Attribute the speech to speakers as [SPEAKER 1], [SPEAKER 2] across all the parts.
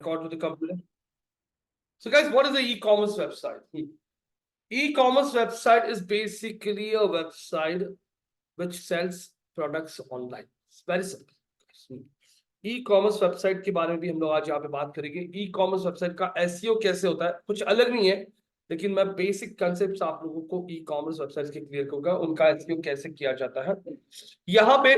[SPEAKER 1] record with the computer. So guys, what is the e-commerce website? E-commerce website is basically a website which sells products online. It's very simple. E-commerce website के बारे में भी हम लोग आज यहाँ पे बात करेंगे। ई-कॉमर्स वेबसाइट का एसईओ कैसे होता है, कुछ अलग नहीं है, लेकिन मैं बेसिक कंसेप्ट आप लोगों को ई-कॉमर्स वेबसाइट के क्लियर करूंगा, उनका एसईओ कैसे किया जाता है। यहाँ पे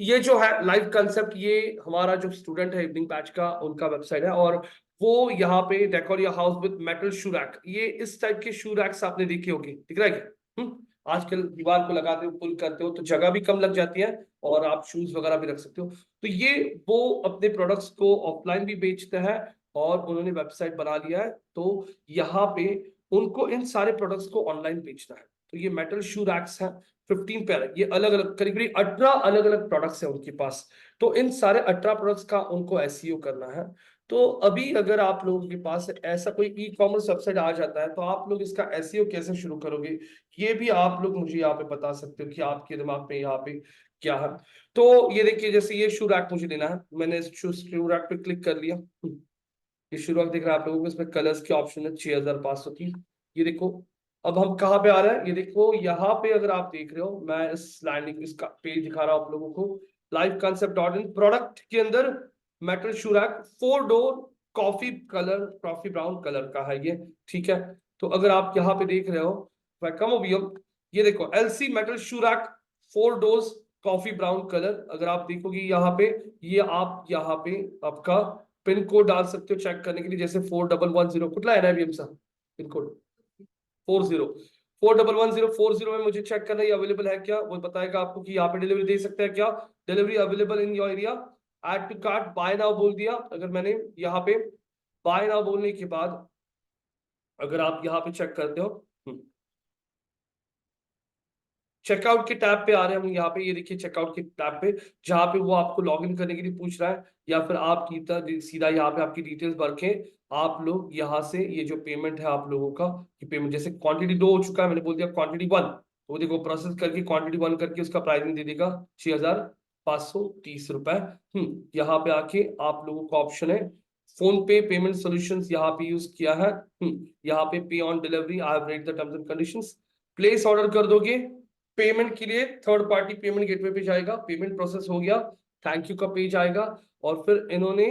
[SPEAKER 1] ये जो है लाइव कंसेप्ट, ये हमारा जो स्टूडेंट है इवनिंग बैच का, उनका वेबसाइट है, और वो यहाँ पे decor your house with metal shoe rack, ये इस टाइप के शू रैक्स आपने देखे होंगे, दिख रहा है क्या? आजकल दीवार को लगाते हो, पुल करते हो तो जगह भी कम लग जाती है और आप शूज वगैरह भी रख सकते हो। तो ये वो अपने प्रोडक्ट्स को ऑफलाइन भी बेचते हैं और उन्होंने वेबसाइट बना लिया है, तो यहाँ पे उनको इन सारे प्रोडक्ट्स को ऑनलाइन बेचना है। तो ये मेटल शू रैक्स हैं, 15 पेयर, ये अलग अलग करीब 18 अलग अलग प्रोडक्ट्स हैं उनके पास। तो इन सारे 18 प्रोडक्ट्स का उनको एसईओ करना है। तो अभी अगर आप लोगों के पास ऐसा कोई ई कॉमर्स वेबसाइट आ जाता है तो आप लोग इसका एसईओ कैसे शुरू करोगे, ये भी आप लोग मुझे यहाँ पे बता सकते हो कि आपके दिमाग में यहाँ पे क्या है। तो ये देखिए, जैसे ये शू रैक मुझे लेना है, मैंने शू रैक पे क्लिक कर लिया। ये शू रैक दिख रहा है आप लोगों को, इसमें कलर्स के ऑप्शन है 6500 की। ये देखो अब हम कहाँ पे आ रहे हैं, ये देखो यहाँ पे अगर आप देख रहे हो, मैं इस लैंडिंग इसका पेज दिखा रहा हूँ आप लोगों को, live concept dot in. Product के अंदर metal shoe rack 4 door coffee colour, coffee brown colour का है ये, ठीक है। तो अगर आप यहाँ पे देख रहे हो, कम ये देखो LC metal shoe rack 4 doors coffee brown colour. अगर आप देखोगे यहाँ पे, ये आप यहाँ पे आपका पिन कोड डाल सकते हो चेक करने के लिए, जैसे 4110 कुठला है ना अभी हमसा पिन कोड 411040 में मुझे चेक करना है अवेलेबल है क्या, वो बताएगा आपको कि यहाँ पे डिलीवरी दे सकते हैं क्या, delivery available in your area, add to cart, buy now बोल दिया। अगर मैंने यहाँ पे बाय नाउ बोलने के बाद अगर आप यहाँ पे चेक करते हो, चेकआउट के टैब पे आ रहे हैं हम यहाँ पे, ये देखिए चेकआउट के टैब पे, जहाँ पे वो आपको लॉगिन करने के लिए पूछ रहा है, या फिर आप सीधा यहाँ पे आपकी डिटेल्स भर के आप लोग यहाँ से ये जो पेमेंट है आप लोगों का, ये पेमेंट जैसे क्वांटिटी 2 हो चुका है, मैंने बोल दिया क्वांटिटी 1, तो वो देखो प्रोसेस करके क्वांटिटी 1 करके उसका प्राइसिंग दे देगा 6530 रुपए। यहाँ पे आके आप लोगों का ऑप्शन है फोन पे पेमेंट सोल्यूशंस, यहाँ पे यूज किया है। यहाँ पे पे on delivery, I have read the terms and conditions, place order कर दोगे। पेमेंट के लिए थर्ड पार्टी पेमेंट गेटवे पे जाएगा, पेमेंट प्रोसेस हो गया, थैंक यू का पेज आएगा, और फिर इन्होंने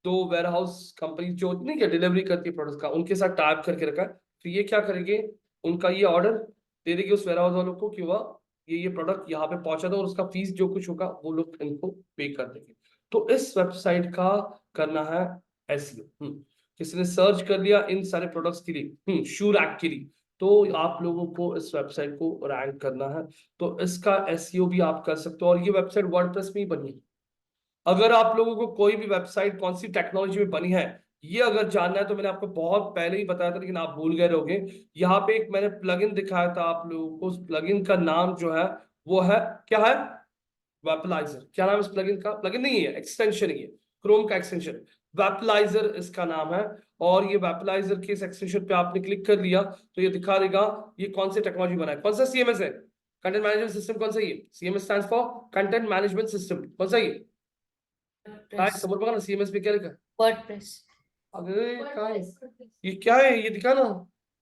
[SPEAKER 1] 2 वेयर हाउस कंपनी जो नहीं क्या डिलीवरी करती है प्रोडक्ट का, उनके साथ टाइप करके रखा है। तो ये क्या करेंगे, उनका ये ऑर्डर दे देंगे उस वेयर हाउस वालों को कि वह ये प्रोडक्ट यहाँ पे पहुंचा दो, और उसका फीस जो कुछ होगा वो लोग इनको पे कर देंगे। तो इस वेबसाइट का करना है एसईओ। किसी ने सर्च कर लिया इन सारे प्रोडक्ट्स के लिए, शू रैक के लिए, तो आप लोगों को इस वेबसाइट को रैंक करना है, तो इसका एसईओ भी आप कर सकते हो। और ये वेबसाइट वर्डप्रेस में ही बनी है। अगर आप लोगों को कोई भी वेबसाइट कौन सी टेक्नोलॉजी में बनी है ये अगर जानना है तो मैंने आपको बहुत पहले ही बताया था, लेकिन आप भूल गए रहोगे। यहाँ पे एक मैंने प्लगइन दिखाया था आप लोगों को, उस प्लगइन का नाम जो है वो है, क्या है, वेपलाइजर। क्या नाम है इस प्लगइन का? प्लगइन नहीं है, एक्सटेंशन ही है, क्रोम का एक्सटेंशन, वेपलाइजर इसका नाम है। और ये वेपलाइजर के इस एक्सटेंशन पे आपने क्लिक कर लिया तो ये दिखा देगा ये कौन से टेक्नोलॉजी बना है, कौन सा सीएमएस है, कंटेंट मैनेजमेंट सिस्टम। कौन सा ये CMS stands for content management system, कौन सा ये समझ पा ना, सीएमएस पे क्या लिखा है, वर्डप्रेस। अरे कहाँ है ये, क्या है ये, दिखा ना,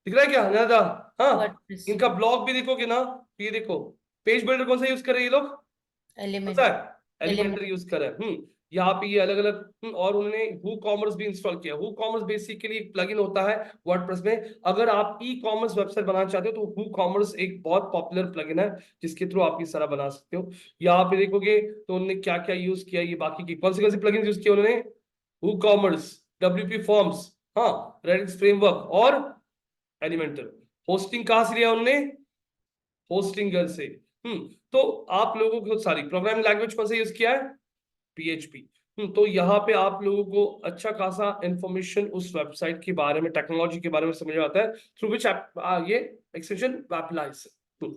[SPEAKER 1] दिख रहा है क्या नदा? हाँ, इनका ब्लॉग भी देखोगे ना, ये देखो पेज बिल्डर कौन सा यूज कर रहे हैं ये लोग, एलिमेंटर यूज कर रहे हैं। यहाँ पे ये अलग अलग, और उन्होंने हु कॉमर्स भी इंस्टॉल किया। हु कॉमर्स बेसिकली एक प्लगइन होता है वर्डप्रेस में। अगर आप ई कॉमर्स वेबसाइट बनाना चाहते हो तो हु कॉमर्स एक बहुत पॉपुलर प्लगइन है जिसके थ्रू आप ये सारा बना सकते हो। यहाँ पे देखोगे तो उन्होंने क्या क्या यूज किया, ये बाकी की कौन सी प्लगइन यूज किया उन्होंने, हु कॉमर्स, WP फॉर्म्स, हाँ, रेडिक्स फ्रेमवर्क और एलिमेंटर। होस्टिंग कहां से लिया उन्होंने, होस्टिंगर से। तो आप लोगों को सारी प्रोग्रामिंग लैंग्वेज कौन सा यूज किया है, PHP। तो यहाँ पे आप लोगों को अच्छा खासा इंफॉर्मेशन उस वेबसाइट के बारे में, टेक्नोलॉजी के बारे में समझ आता है थ्रू विच ये एक्सटेंशन वेपलाइजर।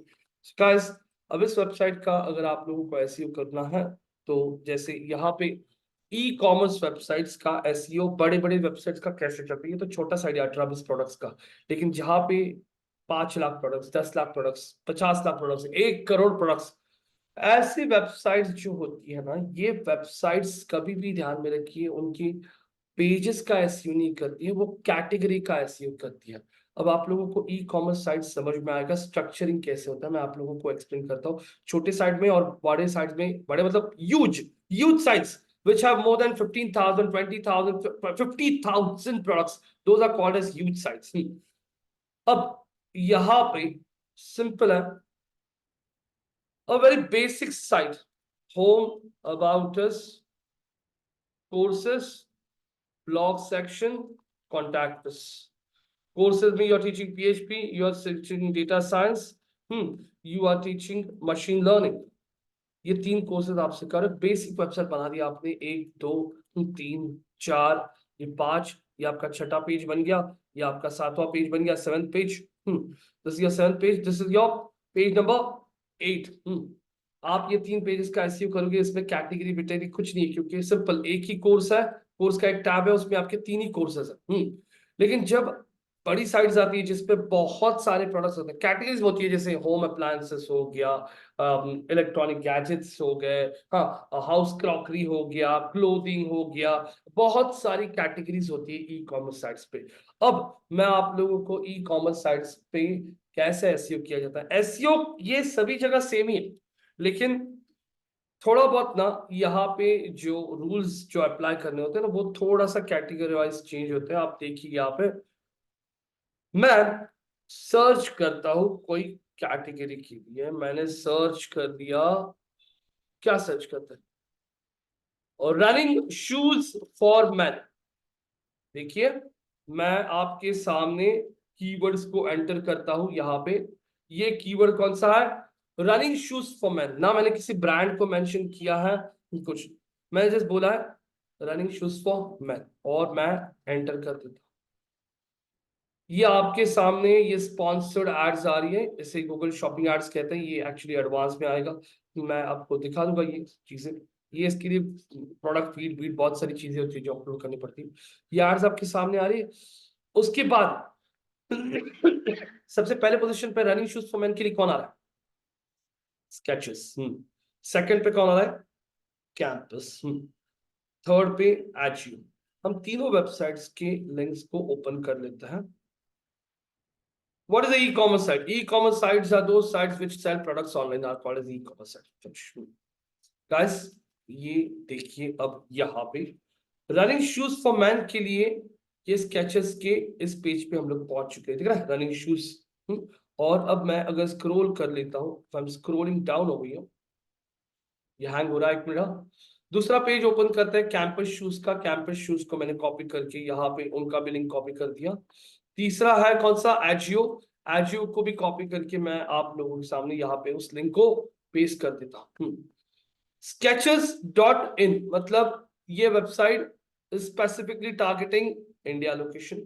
[SPEAKER 1] गाइस, अब इस वेबसाइट का अगर आप लोगों को एसईओ करना है तो जैसे यहाँ पे ई कॉमर्स वेबसाइट्स का एसईओ बड़े बड़े वेबसाइट्स का कैसे चलता है, ये तो छोटा सा आइडिया 18-20 प्रोडक्ट्स का, लेकिन जहाँ पे 5 lakh products, 10 lakh products, 50 lakh products, 1 crore products, ऐसी वेबसाइट्स जो होती है ना, ये वेबसाइट्स कभी भी ध्यान में रखिए उनकी पेजेस का एसईओ नहीं करती है, वो कैटेगरी का एसईओ करती है। अब आप लोगों को ई कॉमर्स साइट समझ में आएगा, स्ट्रक्चरिंग कैसे होता है मैं आप लोगों को एक्सप्लेन करता हूँ। छोटे साइट में और बड़े साइट में, बड़े मतलब huge sites which have more than 15,000, 20,000, 50,000 products, those are called as huge sites. अब यहां पे सिंपल है, a very basic site, home, about us, courses, blog section, contact us. Courses में you are teaching PHP, you are teaching data science, you are teaching machine learning. ये 3 courses आपसे कर basic website बना दिया आपने, 1 2 3 4, ये 5, ये आपका छठा पेज बन गया, ये आपका 7वां पेज बन गया, 7th page, this is your 7th page, this is your page number 8। आप ये 3 पेजेस का एसईओ करोगे, इसमें कैटेगरी बिटेगरी कुछ नहीं है, क्योंकि सिंपल एक ही कोर्स है, कोर्स का एक टैब है, उसमें आपके 3 ही कोर्सेज है। लेकिन जब बड़ी साइट्स आती है जिसपे बहुत सारे प्रोडक्ट्स होते हैं, कैटेगरीज होती है, जैसे होम अप्लायंसेस हो गया, इलेक्ट्रॉनिक गैजेट्स हो गए, हाँ, हाउस क्रॉकरी हो गया, क्लोथिंग हो गया, बहुत सारी कैटेगरीज होती है ई कॉमर्स साइट्स पे। अब मैं आप लोगों को ई कॉमर्स साइट्स पे कैसे एसईओ किया जाता है, एसईओ ये सभी जगह सेम ही है, लेकिन थोड़ा बहुत ना यहाँ पे जो रूल्स जो अप्लाई करने होते हैं ना, वो थोड़ा सा कैटेगरी वाइज चेंज होते हैं। आप देखिए यहाँ पे मैं सर्च करता हूं कोई कैटेगरी के लिए, मैंने सर्च कर दिया, क्या सर्च करते हैं, और रनिंग शूज फॉर मैन। देखिए मैं आपके सामने कीवर्ड्स को एंटर करता हूं यहाँ पे, ये कीवर्ड कौन सा है, रनिंग शूज फॉर मैन। ना मैंने किसी ब्रांड को मेंशन किया है कुछ, मैंने जस्ट बोला है रनिंग शूज फॉर मैन, और मैं एंटर कर देता हूं। ये आपके सामने ये स्पॉन्सर्ड एड्स आ रही है, इसे गूगल शॉपिंग एड्स कहते हैं, ये एक्चुअली एडवांस में आएगा, मैं आपको दिखा दूंगा ये चीजें। ये इसके लिए प्रोडक्ट फीड वीड बहुत सारी चीजें होती है जो अपलोड करनी पड़ती है, ये एड्स आपके सामने आ रही है। उसके बाद सबसे पहले पोजीशन पे रनिंग शूज फॉर मैन के लिए कौन आ रहा है, स्केचेस। सेकंड पे कौन आ रहा है, कैंपस। थर्ड पे एजियो। हम तीनों वेबसाइट्स के लिंक्स को ओपन कर लेते हैं। What is the e-commerce site? E-commerce sites are those sites which sell products online, are called as e-commerce sites. Guys, ये देखिए अब यहाँ पे रनिंग शूज फॉर मैन के लिए ये स्केचेस के इस पेज पे हम लोग पहुंच चुके हैं, दिख रहा है रनिंग शूज। और अब मैं अगर स्क्रॉल कर लेता हूँ, तो आई एम स्क्रॉलिंग डाउन हो गई हूँ, ये हैंग हो रहा है, 1 मिनट। दूसरा पेज ओपन करते हैं कैंपस शूज का, कैंपस शूज को मैंने कॉपी करके यहाँ पे उनका भी लिंक कॉपी कर दिया। तीसरा है कौन सा, एजियो। एजियो को भी कॉपी करके मैं आप लोगों के सामने यहाँ पे उस लिंक को पेस्ट कर देता हूँ। sketches.in मतलब ये website specifically targeting India location,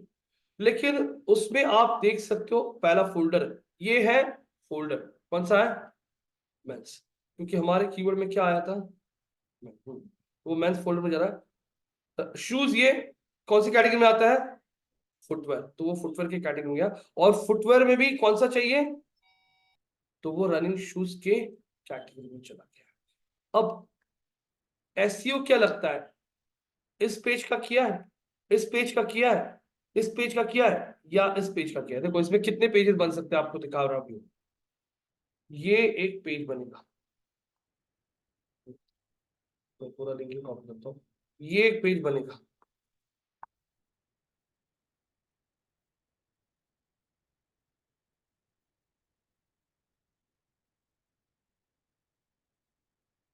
[SPEAKER 1] लेकिन उसमें आप देख सकते हो पहला फोल्डर ये है, फोल्डर कौन सा है, मेंस, क्योंकि हमारे कीवर्ड में क्या आया था, वो मेंस फोल्डर में जा रहा है। शूज ये कौन सी कैटेगरी में आता है, फुटवेयर, तो वो फुटवेयर की कैटेगरी में गया, और फुटवेयर में भी कौन सा चाहिए, तो वो रनिंग शूज के कैटेगरी में चला गया। अब एसईओ क्या लगता है, इस पेज का किया है, इस पेज का किया है, इस पेज का किया है, या इस पेज का किया है। देखो इसमें कितने पेजेस बन सकते हैं आपको दिखा रहा हूं, ये एक पेज बनेगा, तो पूरा लिंक कॉपी करता हूँ, ये एक पेज बनेगा,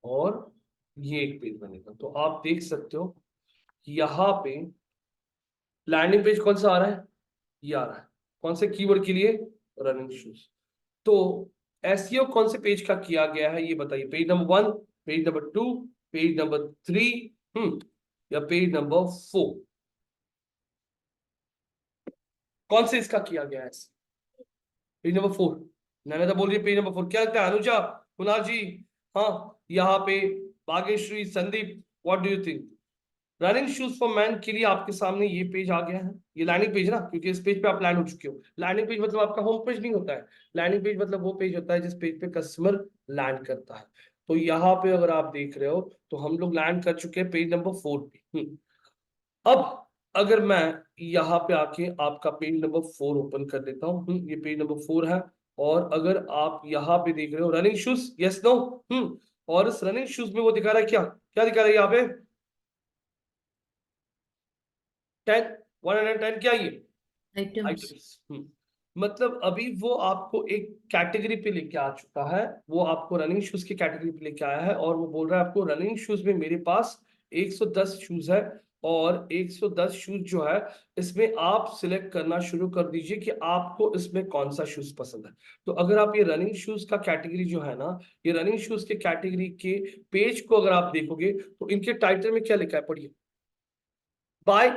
[SPEAKER 1] और ये एक पेज बनेगा। तो आप देख सकते हो यहाँ पे लैंडिंग पेज कौन सा आ रहा है, ये आ रहा है, कौन से कीवर्ड के लिए, रनिंग शूज। तो एसईओ कौन से पेज का किया गया है ये बताइए, page number 1, page number 2, page number 3, या पेज नंबर 4, कौन से इसका किया गया है, पेज नंबर 4। मैंने तो बोल रही पेज नंबर 4, क्या लगता है अनुजा, कुणाल जी, हाँ, यहाँ पे Bhagyashree, Sandeep, what do you think. Running shoes for man के लिए आपके सामने ये पेज आ गया है, ये लैंडिंग पेज ना, क्योंकि इस पेज पे आप लैंड हो चुके हो। लैंडिंग पेज मतलब आपका होम पेज नहीं होता है, लैंडिंग पेज मतलब वो पेज होता है जिस पेज पे कस्टमर लैंड करता है। तो यहाँ पे अगर आप देख रहे हो तो हम लोग लैंड कर चुके हैं पेज नंबर 4 पे। अब अगर मैं यहाँ पे आके आपका पेज नंबर 4 ओपन कर देता हूँ, ये पेज नंबर 4 है। और अगर आप यहाँ पे देख रहे हो रनिंग शूज, यस नो, और इस रनिंग शूज में वो दिखा रहा है क्या, क्या दिखा रहा है यहाँ पे, 10, 110 क्या ये
[SPEAKER 2] आइटम्स।
[SPEAKER 1] आइटम्स। मतलब अभी वो आपको एक कैटेगरी पे लेके आ चुका है, वो आपको रनिंग शूज की कैटेगरी पे लेके आया है, और वो बोल रहा है आपको रनिंग शूज में मेरे पास 110 शूज है, और 110 शूज जो है इसमें आप सिलेक्ट करना शुरू कर दीजिए कि आपको इसमें कौन सा शूज पसंद है। तो अगर आप ये रनिंग शूज का कैटेगरी जो है ना, ये रनिंग शूज के कैटेगरी के पेज को अगर आप देखोगे तो इनके टाइटल में क्या लिखा है, पढ़िए, by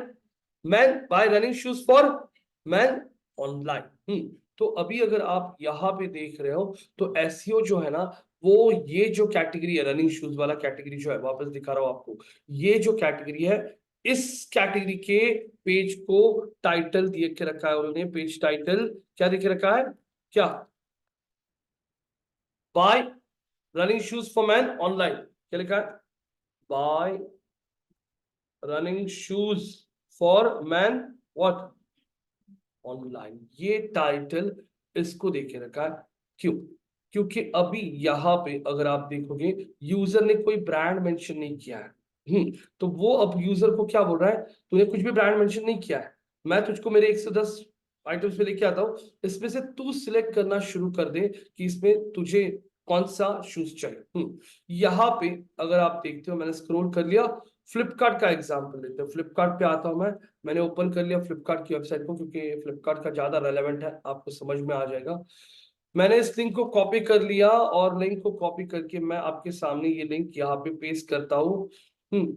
[SPEAKER 1] man, bye running shoes for man online. तो अभी अगर आप यहाँ पे देख रहे हो तो एसईओ जो है ना, वो ये जो कैटेगरी है रनिंग शूज वाला कैटेगरी जो है, वापस दिखा रहा हूं आपको, ये जो कैटेगरी है, इस कैटेगरी के पेज को टाइटल दिए के रखा है उन्होंने, पेज टाइटल क्या दिखे रखा है, क्या, bye running shoes for man online, क्या लिखा है, bye running shoes for man what online, ये टाइटल इसको देके रखा है। क्यों? क्योंकि अभी यहाँ पे अगर आप देखोगे यूजर ने कोई ब्रांड मेंशन नहीं किया है। तो वो अब यूजर को क्या बोल रहा है, तूने कुछ भी ब्रांड मेंशन नहीं किया है, मैं तुझको मेरे 110 आइटम्स पे लेके आता हूँ, इसमें से तू सिलेक्ट करना शुरू कर दे कि इसमें तुझे कौन सा शूज चाहिए। यहाँ पे अगर आप देखते हो मैंने स्क्रॉल कर लिया, फ्लिपकार्ट का एग्जांपल लेते हैं, फ्लिपकार्ट पे आता हूं मैं, मैंने ओपन कर लिया फ्लिपकार्ट की वेबसाइट को, क्योंकि फ्लिपकार्ट का ज्यादा रेलेवेंट है, आपको समझ में आ जाएगा। मैंने इस लिंक को कॉपी कर लिया, और लिंक को कॉपी करके मैं आपके सामने ये लिंक यहाँ पे पेस्ट करता हूँ।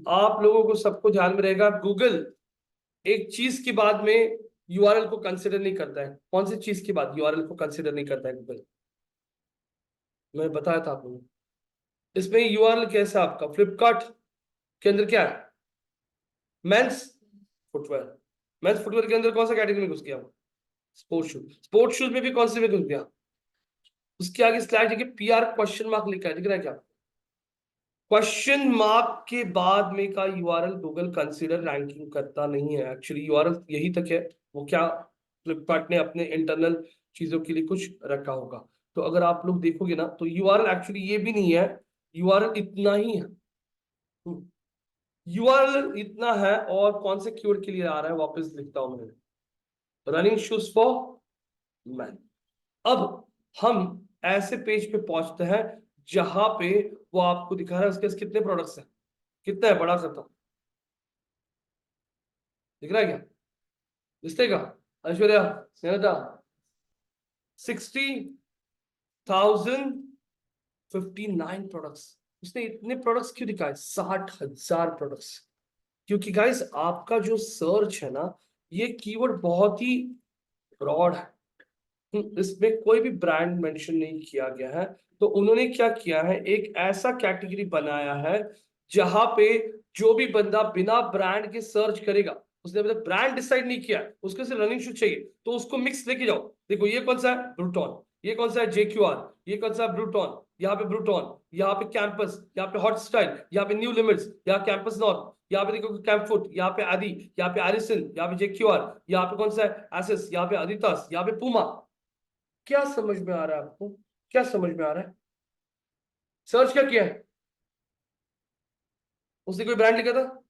[SPEAKER 1] आप लोगों को सबको ध्यान में रहेगा, गूगल एक चीज के बाद में यूआरएल को कंसिडर नहीं करता है। कौन सी चीज के बाद यूआरएल को कंसिडर नहीं करता है गूगल, मैंने बताया था आप लोगों को। इसमें यूआरएल कैसा है आपका, फ्लिपकार्ट के अंदर क्या है, मेंस फुटवेयर, मेंस फुटवेयर के अंदर कौन सा कैटेगरी में घुस गया, स्पोर्ट्स शूज, स्पोर्ट्स शूज में भी कौन से में घुस गया, उसके आगे स्लाइड देखिए, पीआर क्वेश्चन मार्क लिखा है, दिख रहा है क्या, क्वेश्चन मार्क के बाद में का यूआरएल गूगल कंसीडर रैंकिंग करता नहीं है, एक्चुअली यूआरएल यही तक है, वो क्या फ्लिपकार्ट ने अपने इंटरनल चीजों के लिए कुछ रखा होगा। तो अगर आप लोग देखोगे ना तो यूआरएल एक्चुअली ये भी नहीं है, यूआरएल इतना ही है, यूआरएल इतना है, और कौन से कीवर्ड के लिए आ रहा है वापस लिखता हूं मैं, रनिंग शूज फॉर मैन। अब हम ऐसे पेज पे पहुंचते हैं जहां पे वो आपको दिखा रहा है उसके पास कितने प्रोडक्ट्स हैं, कितना है, बड़ा करता हूं, दिख रहा है क्या, दिखेगा, ऐश्वर्या, स्नेहता, 60,059 प्रोडक्ट्स, उसने इतने प्रोडक्ट्स क्यों दिखाए, 60,000 प्रोडक्ट्स, क्योंकि गाइस आपका जो सर्च है ना, ये कीवर्ड बहुत ही ब्रॉड है। इसमें कोई भी ब्रांड मेंशन नहीं किया गया है। तो उन्होंने क्या किया है, एक ऐसा कैटेगरी बनाया है जहां पे जो भी बंदा बिना ब्रांड के सर्च करेगा, उसने मतलब ब्रांड डिसाइड नहीं किया, उसको सिर्फ रनिंग शूज चाहिए, तो उसको मिक्स लेके जाओ, देखो ये कौन सा है, ब्रूटॉन, ये कौन सा है, जेक्यूआर, ये कौन सा है, ब्रूटॉन, यहाँ पे ब्रूटॉन, यहाँ पे कैंपस, यहाँ पे हॉट स्टाइल, यहाँ पे न्यू लिमिट्स, यहाँ कैंपस नॉर्थ, यहाँ पे देखो कैंपफुट, यहाँ पे आदि, यहाँ पे एरिसन, यहाँ पे जेक्यूआर, यहाँ पे कौन सा है एसएस, यहाँ पे adidas, यहाँ पे पूमा। क्या समझ में आ रहा है आपको, क्या समझ में आ रहा है, सर्च क्या किया है, उसने कोई ब्रांड लिखा था,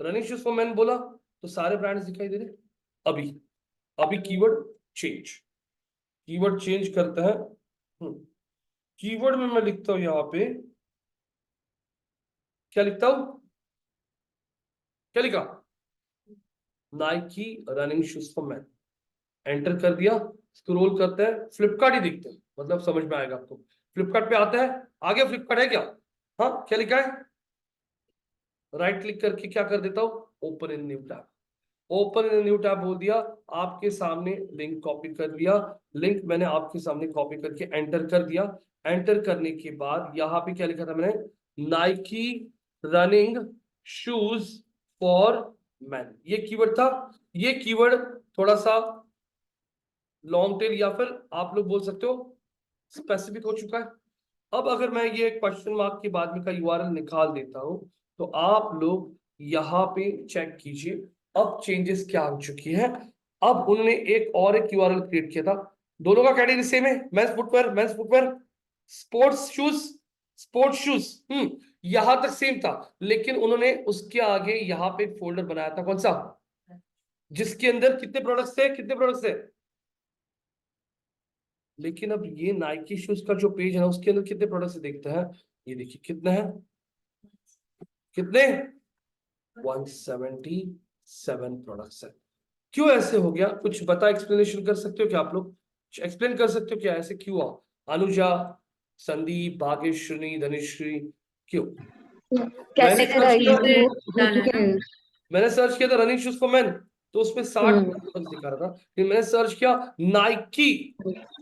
[SPEAKER 1] रनिंग शूज फॉर मैन बोला, तो सारे ब्रांड्स दिखाई दे रहे। अभी अभी कीवर्ड चेंज, कीवर्ड चेंज करता है। कीवर्ड में मैं लिखता हूं यहाँ पे, क्या लिखता हूं, क्या लिखा, Nike running shoes for man, enter कर दिया, स्क्रॉल करते हैं, फ्लिपकार्ट ही दिखते हैं, मतलब समझ में आएगा आपको, फ्लिपकार्ट पे आता है, आगे फ्लिपकार्ट है क्या, हाँ क्या लिखा है, राइट क्लिक करके क्या कर देता हूं, open in new tab, open in new tab बोल दिया, आपके सामने लिंक कॉपी कर लिया, लिंक मैंने आपके सामने कॉपी करके एंटर कर दिया, एंटर करने के बाद यहाँ पे क्या लिखा था मैंने, Nike running shoes for man, ये कीवर्ड था। ये कीवर्ड थोड़ा सा लॉन्ग टेल या फिर आप लोग बोल सकते हो स्पेसिफिक हो चुका है। अब अगर मैं ये क्वेश्चन मार्क के बाद में का यूआरएल निकाल देता हूं, तो आप लोग यहाँ पे चेक कीजिए, अब चेंजेस क्या हो चुकी है, अब उन्होंने एक यूआरएल क्रिएट किया था, दोनों का कैटेगरी सेम है, men's footwear, sports shoes, sports shoes. यहां तक सेम था, लेकिन उन्होंने उसके आगे यहाँ पे एक फोल्डर बनाया था, कौन सा, जिसके अंदर कितने प्रोडक्ट्स थे, कितने प्रोडक्ट्स थे। लेकिन अब ये नाइकी शूज का जो पेज है ना, उसके अंदर कितने प्रोडक्ट्स देखते हैं, ये देखिए कितने हैं, कितने, 177 प्रोडक्ट्स है। क्यों ऐसे हो गया, कुछ बता, एक्सप्लेनेशन कर सकते हो क्या आप लोग, एक्सप्लेन कर सकते हो क्या ऐसे क्यों हुआ, अनुजा, संदीप, भाग्यश्री, धनिश्री, क्यों। मैंने
[SPEAKER 2] कैसे
[SPEAKER 1] सर्च किया,
[SPEAKER 2] डाला ना।
[SPEAKER 1] मैंने सर्च किया था रनिंग शूज फॉर मैन, तो उसमें 60 प्रोडक्ट्स दिखा रहा था, फिर मैंने सर्च किया Nike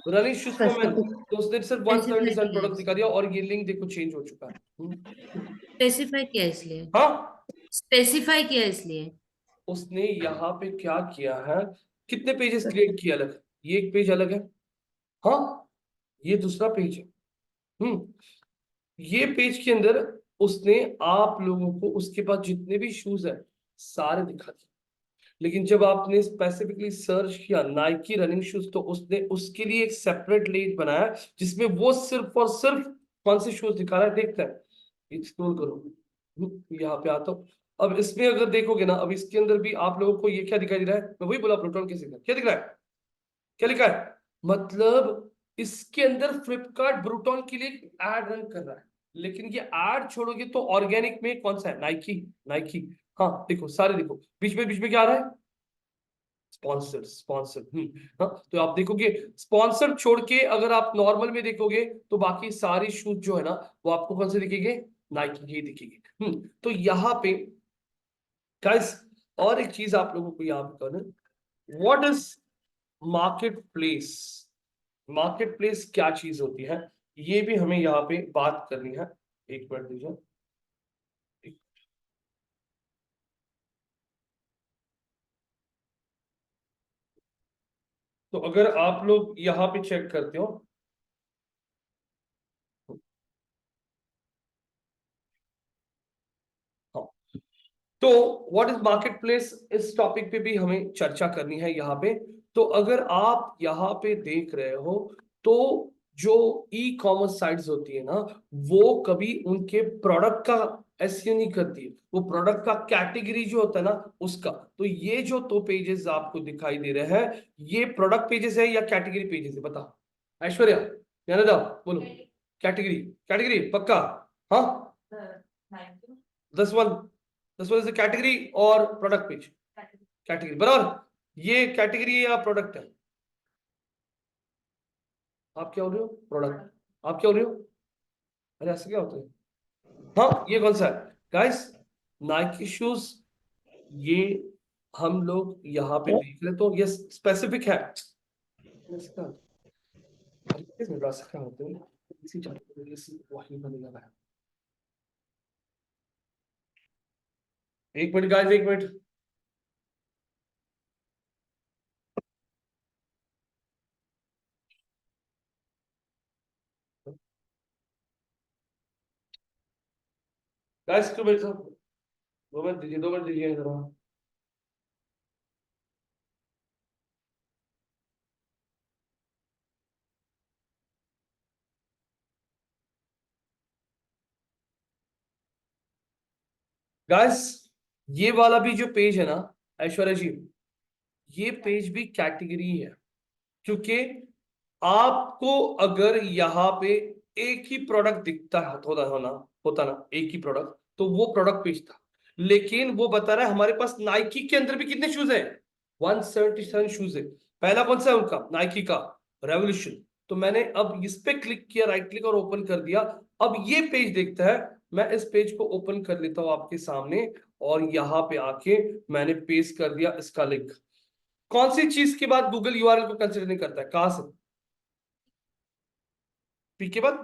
[SPEAKER 1] running shoes for man, तो उसने सिर्फ
[SPEAKER 2] स्पेसिफाई
[SPEAKER 1] 177
[SPEAKER 2] किया
[SPEAKER 1] प्रोडक्ट दिखा दिया, और ये लिंक देखो चेंज हो चुका है।
[SPEAKER 2] स्पेसिफाई किया इसलिए,
[SPEAKER 1] हाँ,
[SPEAKER 2] स्पेसिफाई किया इसलिए।
[SPEAKER 1] उसने यहाँ पे क्या किया है, कितने पेजेस क्रिएट किए अलग, ये एक पेज अलग है, हाँ, ये दूसरा पेज है। हम्म ये पेज के अंदर उसने आप लोगों को उसके पास जितने भी शूज है सारे दिखा दिए, लेकिन जब आपने स्पेसिफिकली सर्च किया नाइकी रनिंग शूज, तो उसने उसके लिए एक सेपरेट लिंक बनाया, जिसमें वो सिर्फ और सिर्फ कौन से शूज दिखा रहा है, देखता है, स्क्रॉल करो, यहाँ पे आता हूँ। अब इसमें अगर देखोगे ना, अब इसके अंदर भी आप लोगों को ये क्या दिखाई दे रहा है, मैं वही बोला प्रोटोन कैसे क्या दिख रहा है, क्या लिखा है, मतलब इसके अंदर फ्लिपकार्ट ब्रूटॉन के लिए एड रन कर रहा है, लेकिन ये एड छोड़ोगे तो ऑर्गेनिक में कौन सा है, नाइकी, नाइकी। हाँ देखो सारे देखो, बीच में क्या आ रहा है, स्पॉन्सर, स्पॉन्सर। हाँ, तो आप देखोगे स्पॉन्सर छोड़ के अगर आप नॉर्मल में देखोगे, तो बाकी सारे शूज जो है ना, वो आपको कौन से दिखेंगे, नाइकी के दिखेंगे। तो यहाँ पे गाइस, और एक चीज आप लोगों को याद करना, what is market place, market place क्या चीज होती है, ये भी हमें यहाँ पे बात करनी है। एक मिनट दीजिए, तो अगर आप लोग यहाँ पे चेक करते हो, हाँ, तो व्हाट इज मार्केट प्लेस, इस टॉपिक पे भी हमें चर्चा करनी है यहाँ पे। तो अगर आप यहाँ पे देख रहे हो, तो जो ई कॉमर्स साइट्स होती है ना, वो कभी उनके प्रोडक्ट का एसईओ नहीं करती है, वो प्रोडक्ट का कैटेगरी जो होता है ना उसका। तो ये जो दो पेजेस आपको दिखाई दे रहे हैं, ये प्रोडक्ट पेजेस है या कैटेगरी पेजेस है, बता ऐश्वर्या, ध्यान दो, बोलो, कैटेगरी, कैटेगरी पक्का, हाँ, 10-1, 10-1 इज कैटेगरी और प्रोडक्ट पेज, कैटेगरी बराबर, ये कैटेगरी या प्रोडक्ट है, आप क्या हो रहे हो, प्रोडक्ट, आप क्या हो रहे हो, अरे ऐसा क्या होता है, हाँ ये कौन सा है गाइस, नाइकी शूज, ये हम लोग यहाँ पे देख रहे तो ये स्पेसिफिक है, इसका अरे किस में रास्ता क्या होते हैं, इसी चार्ट इसी वही बनेगा है। एक मिनट गाइस, एक मिनट, गाइस 2 मिनट, 2 मिनट दीजिए, 2 मिनट दीजिए जरा। गाइस, ये वाला भी जो पेज है ना ऐश्वर्या जी, ये पेज भी कैटेगरी है, क्योंकि आपको अगर यहाँ पे एक ही प्रोडक्ट दिखता है, होता ना एक ही प्रोडक्ट, तो वो प्रोडक्ट पेज था, लेकिन वो बता रहा है हमारे पास नाइकी के अंदर भी कितने शूज है, 177 शूज है। पहला कौन सा है उनका, नाइकी का रेवोल्यूशन। तो मैंने अब इस पे क्लिक किया, राइट क्लिक और ओपन कर दिया, अब ये पेज देखता है, मैं इस पेज को ओपन कर लेता हूं आपके सामने, और यहाँ पे आके मैंने पेस्ट कर दिया इसका लिंक। कौन सी चीज के बाद गूगल यूआरएल को कंसिडर नहीं करता है, कहां से, पी के बाद,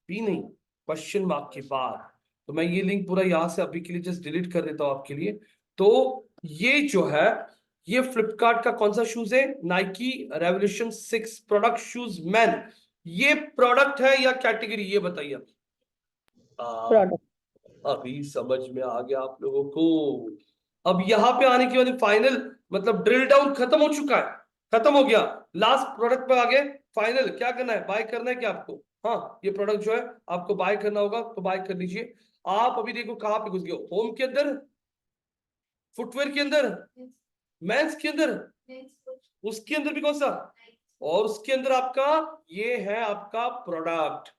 [SPEAKER 1] पी नहीं, क्वेश्चन मार्क के बाद। तो मैं ये लिंक पूरा यहां से अभी के लिए जस्ट डिलीट कर देता हूं आपके लिए। तो ये जो है, ये फ्लिपकार्ट का कौन सा शूज है, Nike revolution 6 product shoes man, ये प्रोडक्ट है या कैटेगरी, ये बताइए। आ,
[SPEAKER 2] प्रोडक्ट।
[SPEAKER 1] अभी समझ में आ गया आप लोगों को, अब यहाँ पे आने के बाद फाइनल मतलब ड्रिल डाउन खत्म हो चुका है, खत्म हो गया, लास्ट प्रोडक्ट पे आगे फाइनल क्या करना है, बाय करना है क्या आपको? हाँ, ये प्रोडक्ट जो है आपको बाय करना होगा तो बाय कर लीजिए। आप अभी देखो कहाँ पे घुस गए, होम के अंदर, फुटवेयर के अंदर, मेंस के अंदर, उसके अंदर भी कौन सा, और उसके अंदर आपका ये है आपका प्रोडक्ट।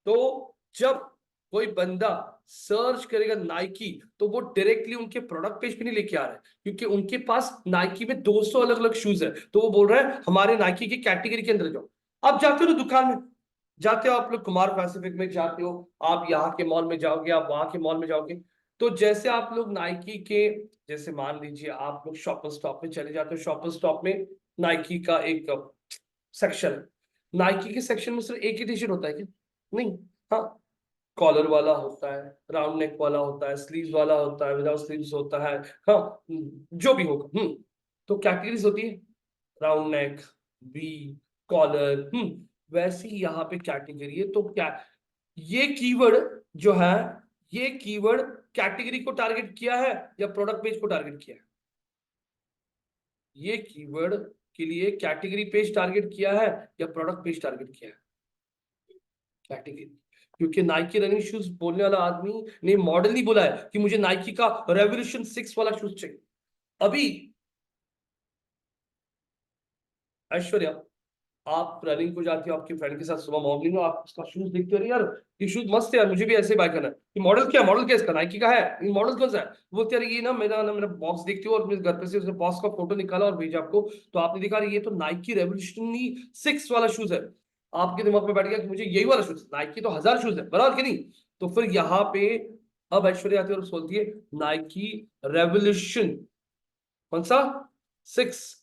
[SPEAKER 1] तो जब कोई बंदा सर्च करेगा नाइकी तो वो डायरेक्टली उनके प्रोडक्ट पेज पे नहीं लेके आ रहा है, क्योंकि उनके पास नाइकी में 200 अलग अलग शूज है, तो वो बोल रहा है हमारे नाइकी की कैटेगरी के अंदर जाओ। आप जाते हो ना दुकान में, जाते हो आप लोग कुमार पैसिफिक में जाते हो, आप यहाँ के मॉल में जाओगे, आप वहां के मॉल में जाओगे, तो जैसे आप लोग नाइकी के, जैसे मान लीजिए आप लोग शॉपर स्टॉप में चले जाते हो, शॉपर स्टॉप में नाइकी का एक सेक्शन है, नाइकी के सेक्शन में सिर्फ एक ही टी शर्ट होता है क्या? नहीं, हाँ, कॉलर वाला होता है, राउंड नेक वाला होता है, स्लीव्स वाला होता है, विदाउट स्लीव्स होता है, हाँ, जो भी होगा, तो कैटेगरीज होती है, राउंड नेक, वी, कॉलर, वैसे ही यहाँ पे कैटेगरी है। तो क्या ये कीवर्ड जो है, ये कीवर्ड कैटेगरी को टारगेट किया है या प्रोडक्ट पेज को टारगेट किया है? ये कीवर्ड के लिए कैटेगरी पेज टारगेट किया है या प्रोडक्ट पेज टारगेट किया है? कैटेगरी, क्योंकि नाइकी रनिंग शूज बोलने वाला आदमी ने मॉडल नहीं बोला है कि मुझे नाइकी का रेवोल्यूशन 6 वाला शूज चाहिए। अभी ऐश्वर्या, आप रनिंग को जाती हो आपके फ्रेंड के साथ सुबह मॉर्निंग में, आप उसका शूज देखते हो, अरे यार ये शूज मस्त है यार, मुझे भी ऐसे बाय करना है, ये मॉडल क्या, मॉडल क्या इसका, नाइकी का है, ये मॉडल कौन सा है? वो बोलते यार ये ना मेरा बॉक्स देखते हो, और मेरे घर पे से उसने बॉक्स का फोटो निकाला और भेजा आपको, तो आपने देखा ये तो नाइकी रेवोल्यूशनरी 6 वाला शूज है, आपके दिमाग में बैठ गया कि मुझे यही वाला शूज, नाइकी तो 1000 शूज है, बराबर कि नहीं? तो फिर यहाँ पे अब ऐश्वर्या आती है और बोलती है नाइकी रेवोल्यूशन कौन सा, 6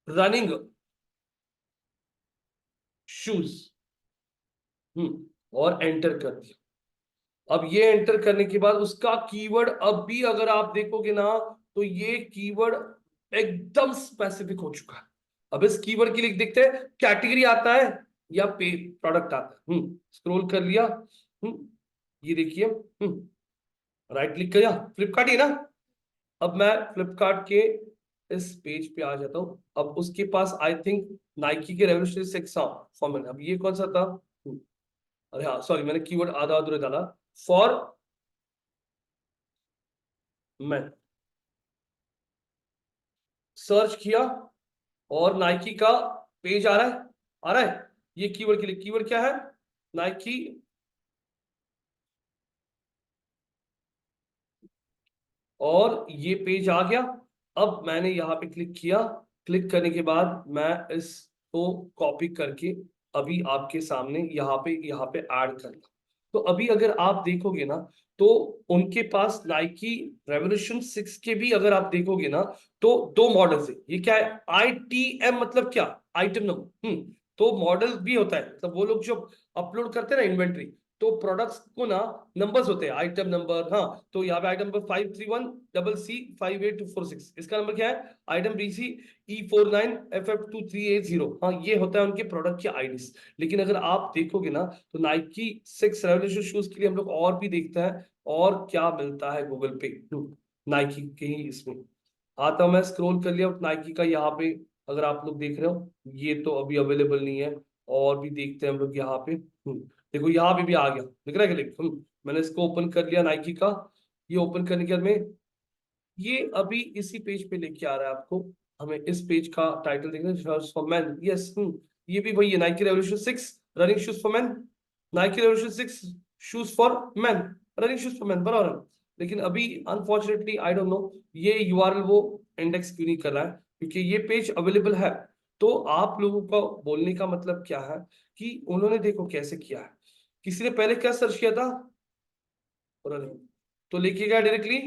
[SPEAKER 1] रनिंग शूज, और एंटर कर दिया। अब ये एंटर करने के बाद उसका कीवर्ड अब भी अगर आप देखोगे ना, तो ये कीवर्ड एकदम स्पेसिफिक हो चुका है। अब इस कीवर्ड के लिए देखते हैं कैटेगरी आता है या पे प्रोडक्ट आता है। स्क्रॉल कर लिया, ये देखिए, राइट क्लिक किया, फ्लिपकार्ट ही ना। अब मैं फ्लिपकार्ट के इस पेज पे आ जाता हूँ, अब उसके पास आई थिंक नाइकी के रेवोल्यूशनरी 6 फॉर्मल, अब ये कौन सा था, अरे हाँ सॉरी, मैंने कीवर्ड आधा अधूरा डाला, फॉर मैन, सर्च किया और नाइकी का पेज आ रहा है, आ रहा है, ये कीवर्ड के लिए कीवर्ड क्या है, नाइकी, और ये पेज आ गया। अब मैंने यहाँ पे क्लिक किया, क्लिक करने के बाद मैं इसको कॉपी करके अभी आपके सामने यहाँ पे ऐड कर दूं। तो अभी अगर आप देखोगे ना, तो उनके पास नाइकी रेवोल्यूशन 6 के भी अगर आप देखोगे ना, तो 2 मॉडल्स है। ये क्या है, ITM मतलब क्या, आइटम नंबर, तो मॉडल भी होता है, मतलब वो लोग जो अपलोड करते हैं ना इन्वेंट्री, तो प्रोडक्ट्स को ना नंबर्स होते हैं, आइटम नंबर, हाँ, तो यहाँ पे आइटम नंबर 531CC58246, इसका नंबर क्या है, आइटम BC E49FF2380, हाँ, ये होता है उनके प्रोडक्ट की आईडीज। लेकिन अगर आप देखोगे ना, तो नाइकी 6 रेवोल्यूशन शूज के लिए हम लोग और भी देखते हैं, और क्या मिलता है गूगल पे, नाइकी के ही इसमें आता हूं मैं, स्क्रॉल कर लिया नाइकी का, यहाँ पे अगर आप लोग देख रहे हो ये तो अभी अवेलेबल नहीं है, और भी देखते हैं हम लोग यहाँ पे, देखो यहाँ पे भी आ गया, दिख रहा है क्लिक, मैंने इसको ओपन कर लिया नाइकी का, ये ओपन करने के बाद में ये अभी इसी पेज पे लेके आ रहा है आपको, हमें इस पेज का टाइटल देखना है, फॉर मैन, यस, ये भी वही है, Nike revolution 6 running shoes for man, Nike revolution 6 shoes for man, running shoes for man, बराबर है। लेकिन अभी अनफॉर्चुनेटली आई डोंट नो ये यूआरएल वो इंडेक्स क्यों नहीं कर रहा है, क्योंकि ये पेज अवेलेबल है। तो आप लोगों का बोलने का मतलब क्या है कि उन्होंने देखो कैसे किया है, किसी ने पहले क्या सर्च किया था, रनिंग, तो लेके गया डायरेक्टली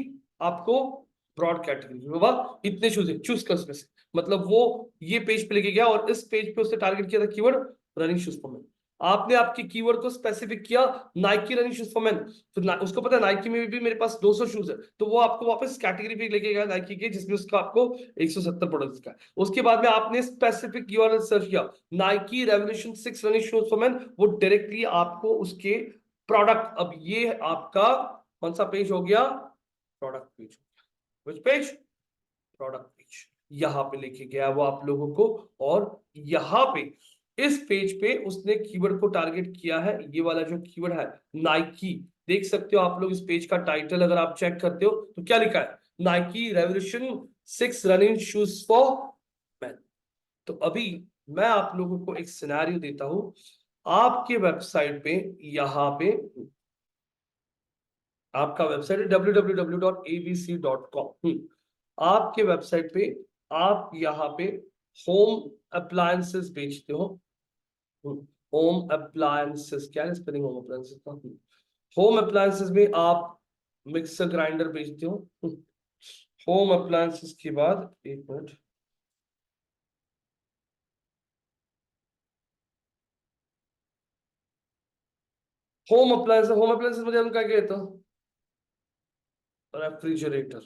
[SPEAKER 1] आपको ब्रॉड कैटेगरी, बाबा इतने चूज चूज कर उसमें से, मतलब वो ये पेज पे लेके गया और इस पेज पे उसने टारगेट किया था keyword running shoes for man. आपने आपके कीवर्ड को स्पेसिफिक किया Nike running shoes for man, तो उसको पता है नाइकी में भी मेरे पास 200 शूज है, तो वो आपको वापस कैटेगरी पे लेके गया नाइकी के, जिसमें उसका आपको 170 प्रोडक्ट्स का। उसके बाद में आपने स्पेसिफिक यूआरएल सर्च किया Nike revolution 6 running shoes for man, वो डायरेक्टली आपको उसके प्रोडक्ट, अब ये आपका कौन सा पेज हो गया, प्रोडक्ट पेज, विच पेज, प्रोडक्ट पेज यहाँ पे लेके गया वो आप लोगों को, और यहाँ पे इस पेज पे उसने कीवर्ड को टारगेट किया है, ये वाला जो कीवर्ड है नाइकी। देख सकते हो आप लोग इस पेज का टाइटल अगर आप चेक करते हो तो क्या लिखा है, Nike revolution 6 running shoes for man. तो अभी मैं आप लोगों को एक सिनेरियो देता हूं, आपके वेबसाइट पे यहाँ पे आपका वेबसाइट है www.abc.com। आपके वेबसाइट पे आप यहाँ पे होम अप्लायंसेस बेचते हो। होम अप्लायंसेस क्या है स्पेलिंग होम अप्लायंसेस का? होम अप्लायंसेस में आप मिक्सर ग्राइंडर बेचते हो। होम अप्लायंसेस के बाद एक मिनट, होम अप्लायंसेस मध्ये अजून काय काय येतं? रेफ्रिजरेटर,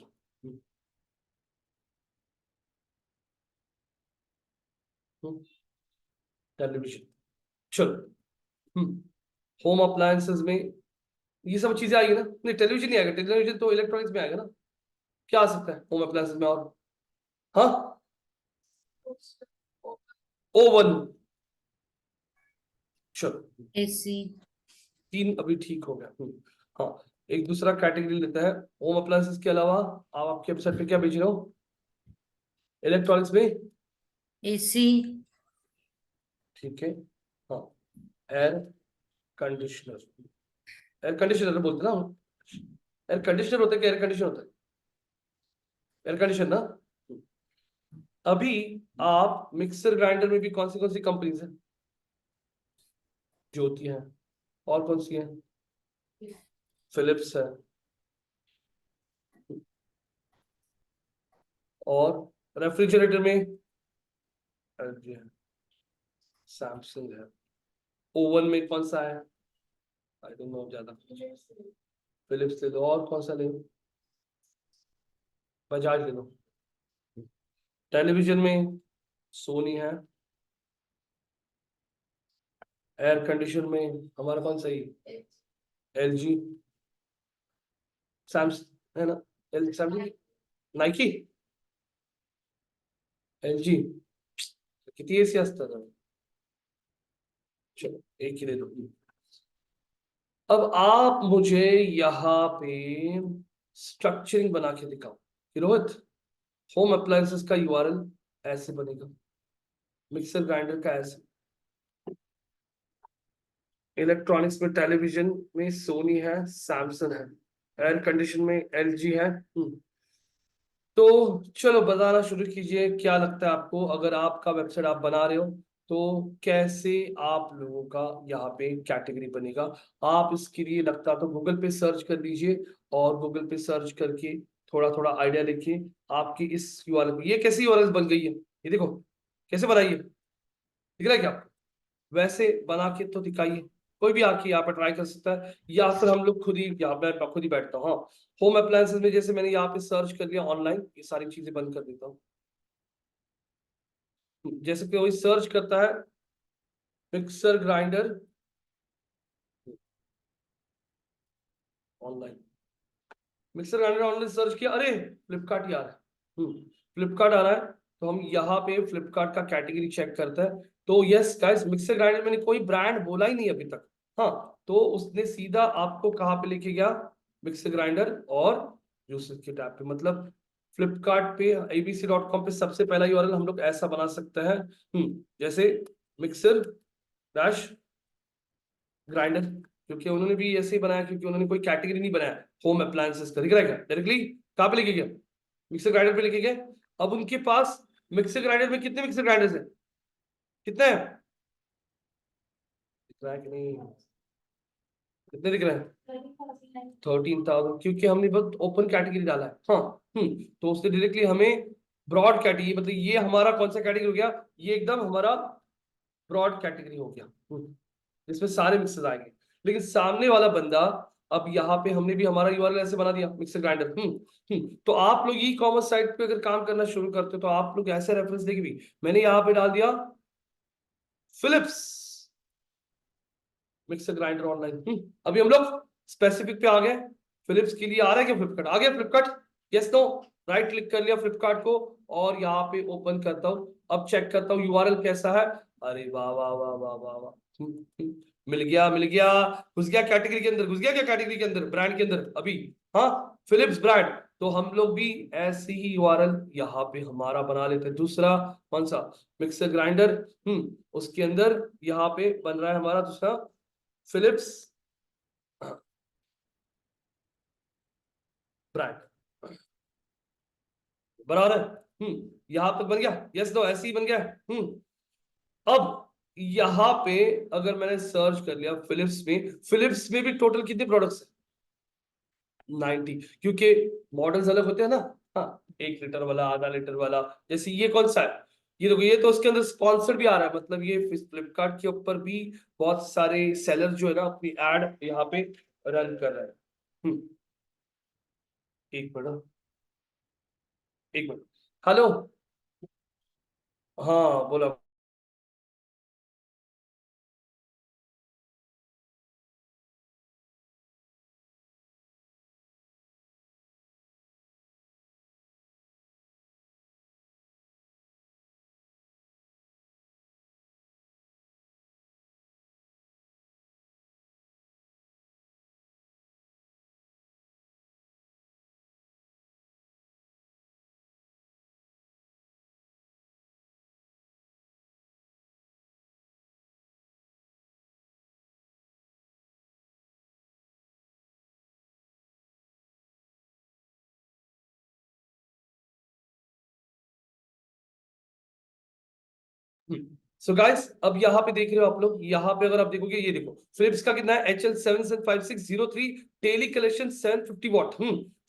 [SPEAKER 1] टेलीविजन, चलो होम अप्लायंसेस में ये सब चीजें आएगी ना? नहीं टेलीविजन नहीं आएगा, टेलीविजन तो इलेक्ट्रॉनिक्स में आएगा ना। क्या आ सकता है होम अप्लायंसेस में और? हाँ, ओवन, चलो
[SPEAKER 2] एसी।
[SPEAKER 1] 3 अभी ठीक हो गया। हाँ, एक दूसरा कैटेगरी लेता है होम अप्लायंसेस के अलावा। आप आपके वेबसाइट पे क्या बेच रहे हो इलेक्ट्रॉनिक्स में?
[SPEAKER 2] एसी।
[SPEAKER 1] ठीक है, हाँ, एयर कंडीशनर, एयर कंडीशनर बोलते हैं ना, एयर कंडीशनर होता है कि एयर कंडीशनर होता है? एयर कंडीशनर ना। अभी आप मिक्सर ग्राइंडर में भी कौन सी कंपनीज है? ज्योति है, और कौन सी है? फिलिप्स है, और रेफ्रिजरेटर में एलजी है, सैमसंग है। ओवन में कौन सा है? आई डोंट नो ज्यादा। फिलिप्स ले लो, और कौन सा ले लो? बजाज ले लो। टेलीविजन में सोनी है। एयर कंडीशन में हमारा कौन सा ही? एलजी, सैमसंग है ना, एल सैमसंग, नाइकी, एलजी। किती एसी असतात? चलो एक ही दे दो। अब आप मुझे यहाँ पे स्ट्रक्चरिंग बना के दिखाओ कि रोहित, होम अप्लायंसेस का यूआरएल ऐसे बनेगा, मिक्सर ग्राइंडर का ऐसे, इलेक्ट्रॉनिक्स में टेलीविजन में सोनी है, सैमसंग है, एयर कंडीशन में एलजी है। तो चलो बताना शुरू कीजिए, क्या लगता है आपको अगर आपका वेबसाइट आप बना रहे हो तो कैसे आप लोगों का यहाँ पे कैटेगरी बनेगा? आप इसके लिए लगता तो गूगल पे सर्च कर लीजिए, और गूगल पे सर्च करके थोड़ा थोड़ा आइडिया लेके आपकी इस यूआरएल, ये कैसी यूआरएल बन गई है ये देखो, कैसे बनाई है, दिख रहा है क्या आपको? वैसे बना के तो दिखाइए, कोई भी आके यहाँ पर ट्राई कर सकता है, या फिर हम लोग खुद ही यहाँ मैं खुद ही बैठता हूँ। हाँ, होम अप्लायंसेस में जैसे मैंने यहाँ पे सर्च कर लिया ऑनलाइन, ये सारी चीजें बंद कर देता हूँ। जैसे कि कोई सर्च करता है mixer grinder online, mixer grinder online search किया, अरे फ्लिपकार्ट ही आ रहा है, फ्लिपकार्ट आ रहा है, तो हम यहाँ पे फ्लिपकार्ट का कैटेगरी चेक करते हैं। तो यस गाइस, मिक्सर ग्राइंडर मैंने कोई ब्रांड बोला ही नहीं अभी तक। हाँ, तो उसने सीधा आपको कहाँ पे लेके गया, मिक्सर ग्राइंडर और जूसेस के टैब पे, मतलब फ्लिपकार्ट पे abc.com पे सबसे पहला यूआरएल हम लोग ऐसा बना सकते हैं, जैसे मिक्सर डैश ग्राइंडर, क्योंकि उन्होंने भी ऐसे ही बनाया, क्योंकि उन्होंने कोई कैटेगरी नहीं बनाया होम अप्लायंसेस का, दिख रहा है क्या? डायरेक्टली कहाँ पे लेके गया, मिक्सर ग्राइंडर पे लेके गया। अब उनके पास मिक्सर ग्राइंडर में कितने मिक्सर ग्राइंडर्स हैं, कितने हैं, दिख रहा है कि नहीं? कितने दिख रहे हैं? 13,000, क्योंकि हमने बस ओपन कैटेगरी डाला है। हाँ, तो उसने डायरेक्टली हमें ब्रॉड कैटेगरी, मतलब ये हमारा कौन सा कैटेगरी हो गया, ये एकदम हमारा ब्रॉड कैटेगरी हो गया, इसमें सारे मिक्सर्स आएंगे। लेकिन सामने वाला बंदा, अब यहाँ पे हमने भी हमारा यूआरएल ऐसे बना दिया मिक्सर ग्राइंडर, तो आप लोग ई कॉमर्स साइट पे अगर काम करना शुरू करते हो तो आप लोग ऐसे रेफरेंस देखे भी, मैंने यहाँ पे डाल दिया फिलिप्स मिक्सर ग्राइंडर ऑनलाइन, अभी हम लोग स्पेसिफिक पे आ गए, फिलिप्स के लिए आ रहा है क्या फ्लिपकार्ट? आ गया Flipkart, yes no? Right click कर लिया फ्लिपकार्ट को और यहाँ पे ओपन करता हूँ। अब चेक करता हूँ यूआरएल कैसा है। अरे वाह वाह वाह वाह वाह वाह, मिल गया मिल गया। घुस गया कैटेगरी के अंदर, घुस गया क्या कैटेगरी के अंदर, ब्रांड के अंदर अभी। हाँ, फिलिप्स ब्रांड। तो हम लोग भी ऐसी ही यूआरएल यहाँ पे हमारा बना लेते हैं। दूसरा कौन सा, मिक्सर ग्राइंडर। उसके अंदर यहाँ पे बन रहा है हमारा दूसरा फिलिप्स ब्रांड, बराबर है। यहाँ पे बन गया, यस नो, ऐसे ही बन गया। अब यहाँ पे अगर मैंने सर्च कर लिया फिलिप्स में भी टोटल कितने प्रोडक्ट्स है, 90, क्योंकि मॉडल्स अलग होते हैं ना। हाँ, 1 लीटर वाला, आधा लीटर वाला। जैसे ये कौन सा है, ये देखो, ये तो उसके अंदर स्पॉन्सर भी आ रहा है, मतलब ये फ्लिपकार्ट के ऊपर भी बहुत सारे सेलर जो है ना अपनी एड यहाँ पे रन कर रहे हैं। एक मिनट, एक मिनट, हेलो, हाँ बोला। सो गाइस, अब यहाँ पे देख रहे हो आप लोग, यहाँ पे अगर आप देखोगे, ये देखो फिलिप्स का कितना है, HL775603 daily collection 750 what.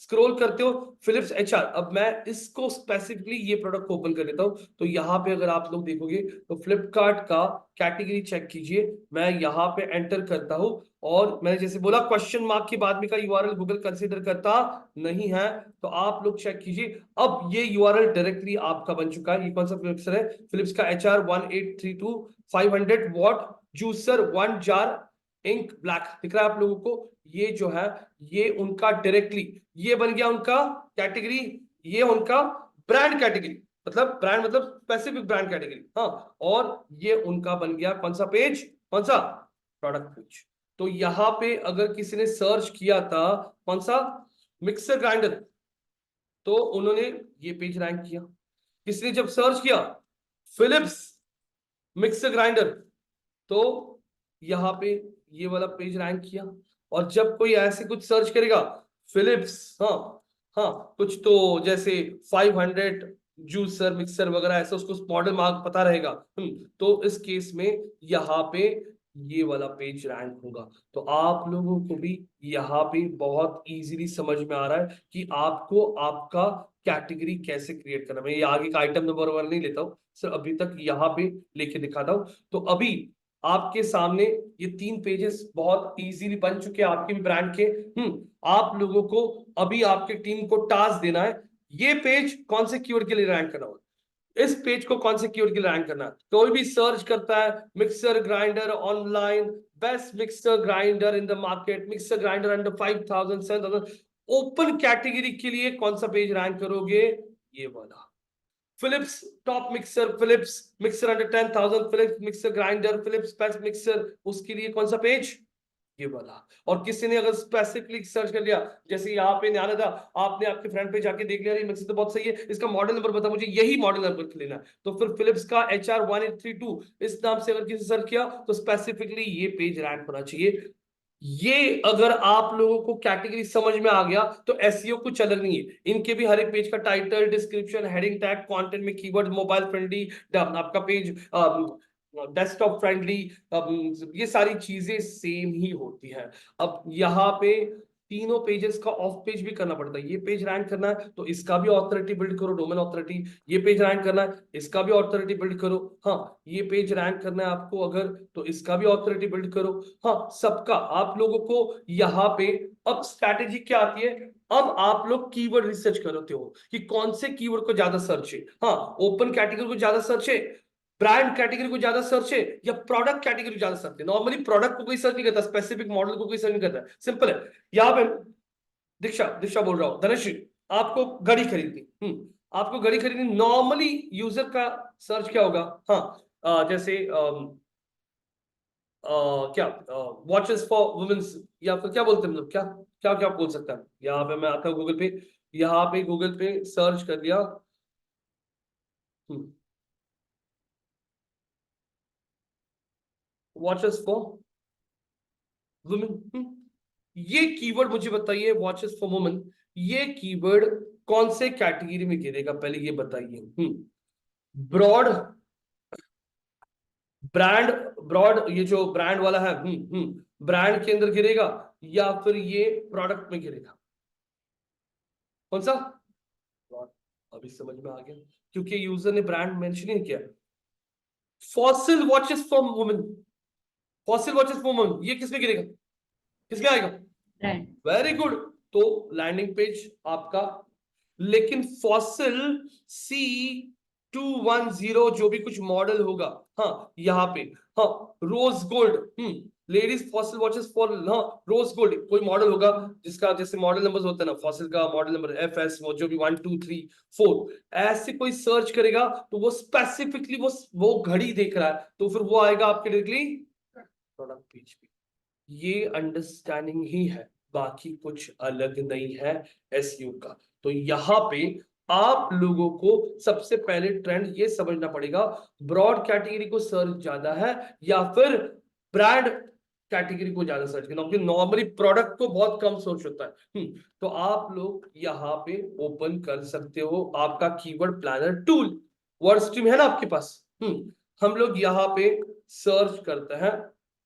[SPEAKER 1] Scroll करते हो फिलिप्स HR। अब मैं इसको स्पेसिफिकली ये प्रोडक्ट को ओपन कर लेता हूँ। तो यहाँ पे अगर आप लोग देखोगे तो फ्लिपकार्ट का कैटेगरी चेक कीजिए। मैं यहाँ पे एंटर करता हूँ और मैंने जैसे बोला क्वेश्चन मार्क के बाद में का यूआरएल गूगल कंसीडर करता नहीं है। तो आप लोग चेक कीजिए, अब ये यूआरएल डायरेक्टली आपका बन चुका है। ये कौन सा फिलिप्स है, फिलिप्स का HR1832 500 watt juicer 1 jar ink black दिख रहा है आप लोगों को। ये जो है ये उनका डायरेक्टली ये बन गया उनका कैटेगरी, ये उनका ब्रांड कैटेगरी, मतलब ब्रांड मतलब स्पेसिफिक ब्रांड कैटेगरी। हाँ, और ये उनका बन गया कौन सा पेज, कौन सा, प्रोडक्ट पेज। तो यहाँ पे अगर किसी ने सर्च किया था कौन सा, मिक्सर ग्राइंडर, तो उन्होंने ये पेज रैंक किया। किसी ने जब सर्च किया फिलिप्स मिक्सर ग्राइंडर, तो यहाँ पे ये वाला पेज रैंक किया। और जब कोई ऐसे कुछ सर्च करेगा फिलिप्स, हाँ हाँ, कुछ तो जैसे 500 जूसर मिक्सर वगैरह ऐसा, उसको मॉडल मार्क पता रहेगा। तो इस केस में यहाँ पे ये वाला पेज रैंक होगा। तो आप लोगों को भी यहाँ पे बहुत इजीली समझ में आ रहा है कि आपको आपका कैटेगरी कैसे क्रिएट करना। मैं ये आगे का आइटम नंबर 1 नहीं लेता हूँ सर, अभी तक यहाँ पे लेके दिखाता हूँ। तो अभी आपके सामने ये 3 पेजेस बहुत इजीली बन चुके हैं आपके भी ब्रांड के। आप लोगों को अभी आपके टीम को टास्क देना है, ये पेज कौन से कीवर्ड के लिए रैंक करना होगा, इस पेज को कौन से कीवर्ड के लिए रैंक करना है। कोई भी सर्च करता है mixer grinder online, best mixer grinder in the market, mixer grinder under 5000 7,000, open category के लिए कौन सा पेज रैंक करोगे, ये वाला Philips top mixer, Philips mixer under 10,000, Philips mixer grinder, Philips best mixer, उसके लिए कौन सा पेज, ये वाला। और किसी ने अगर स्पेसिफिकली सर्च कर लिया, जैसे यहाँ पे ध्यान था, आपने आपके फ्रेंड पे जाके देख लिया ये मिक्सर तो बहुत सही है, इसका मॉडल नंबर बता मुझे, यही मॉडल नंबर लेना है। तो फिर फिलिप्स का HR1832 इस नाम से अगर किसी सर्च किया तो स्पेसिफिकली ये पेज रैंक होना चाहिए। ये अगर आप लोगों को कैटेगरी समझ में आ गया तो एसईओ कुछ अलग नहीं है। इनके भी हर एक पेज का title, description, heading tag, content में कीवर्ड, मोबाइल फ्रेंडली, आपका पेज डेस्कटॉप फ्रेंडली, ये सारी चीजें सेम ही होती है। अब यहाँ पे तीनों पेजेस का ऑफ पेज भी करना पड़ता है। ये पेज रैंक करना है तो इसका भी ऑथोरिटी बिल्ड करो, डोमेन ऑथोरिटी। ये पेज रैंक करना है, इसका भी ऑथोरिटी बिल्ड करो। हाँ, ये पेज रैंक करना है आपको अगर, तो इसका भी ऑथोरिटी बिल्ड करो। हाँ, सबका आप लोगों को यहाँ पे अब स्ट्रैटेजी क्या आती है, अब आप लोग कीवर्ड रिसर्च करते हो कि कौन से कीवर्ड को ज्यादा सर्च है। हाँ, ओपन कैटेगरी को ज्यादा सर्च है, ब्रांड कैटेगरी को ज्यादा सर्च है, या प्रोडक्ट कैटेगरी को ज्यादा सर्च है। नॉर्मली प्रोडक्ट को कोई सर्च नहीं करता, स्पेसिफिक मॉडल को कोई सर्च नहीं करता, सिंपल है। यहाँ पे दीक्षा दीक्षा बोल रहा हूँ, धनश्री आपको घड़ी खरीदनी, आपको घड़ी खरीदनी, नॉर्मली यूजर का सर्च क्या होगा? हाँ, जैसे क्या वॉचेस फॉर वुमेन्स, या फिर क्या बोलते हैं, मतलब क्या क्या क्या बोल सकता है। यहाँ पे मैं आता हूँ गूगल पे, यहाँ पे गूगल पे सर्च कर लिया, वॉचेस फॉर वुमेन, ये कीवर्ड मुझे बताइए, वॉचेस फॉर वुमेन, ये कीवर्ड कौन से कैटेगरी में गिरेगा, पहले ये बताइए। ब्रॉड, ब्रांड, ब्रॉड, ये जो ब्रांड वाला है, ब्रांड के अंदर गिरेगा, या फिर ये प्रोडक्ट में गिरेगा? कौन सा? ब्रॉड। अभी समझ में आ गया, क्योंकि यूजर ने ब्रांड मेंशन ही नहीं किया। Fossil watches for women, fossil watches for women, ये किसमें गिरेगा, किसमें आएगा?
[SPEAKER 2] ब्रांड।
[SPEAKER 1] Very good. तो लैंडिंग पेज आपका, लेकिन फॉसिल C210 जो भी कुछ मॉडल होगा, हाँ यहाँ पे, हाँ rose gold, ladies Fossil watches for, हाँ रोज गोल्ड कोई मॉडल होगा जिसका जैसे मॉडल नंबर होता है ना, फॉसिल का मॉडल नंबर FS, वो जो भी 1 2 3 4 ऐसे कोई सर्च करेगा, तो वो स्पेसिफिकली वो घड़ी देख रहा है, तो फिर वो आएगा आपके डायरेक्टली प्रोडक्ट पेज पे। ये अंडरस्टैंडिंग ही है, बाकी कुछ अलग नहीं है एसईओ का। तो यहाँ पे आप लोगों को सबसे पहले ट्रेंड ये समझना पड़ेगा, ब्रॉड कैटेगरी को सर्च ज्यादा है या फिर ब्रांड कैटेगरी को ज्यादा सर्च करना, क्योंकि नॉर्मली प्रोडक्ट को बहुत कम सर्च होता है। तो आप लोग यहाँ पे ओपन कर सकते हो आपका keyword planner tool, word stream है ना आपके पास। हम लोग यहाँ पे सर्च करते हैं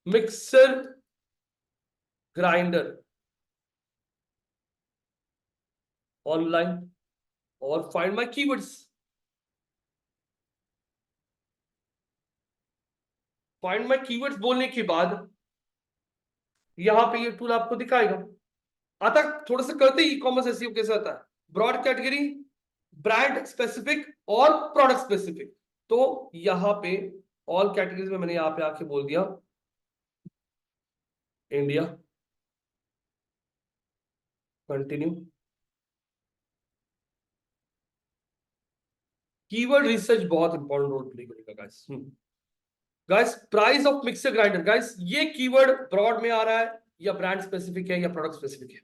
[SPEAKER 1] मिक्सर ग्राइंडर ऑनलाइन, और find my keywords, find my keywords बोलने के बाद यहाँ पे ये टूल आपको दिखाएगा। आता, थोड़ा सा करते ही कॉमर्स एसईओ कैसे आता है, ब्रॉड कैटेगरी, ब्रांड स्पेसिफिक और प्रोडक्ट स्पेसिफिक। तो यहाँ पे ऑल कैटेगरीज में मैंने यहाँ पे आके बोल दिया इंडिया, कंटिन्यू। कीवर्ड रिसर्च बहुत इंपॉर्टेंट रोल प्ले करेगा guys. Guys price of mixer grinder, guys ये कीवर्ड ब्रॉड में आ रहा है या ब्रांड स्पेसिफिक है या प्रोडक्ट स्पेसिफिक है?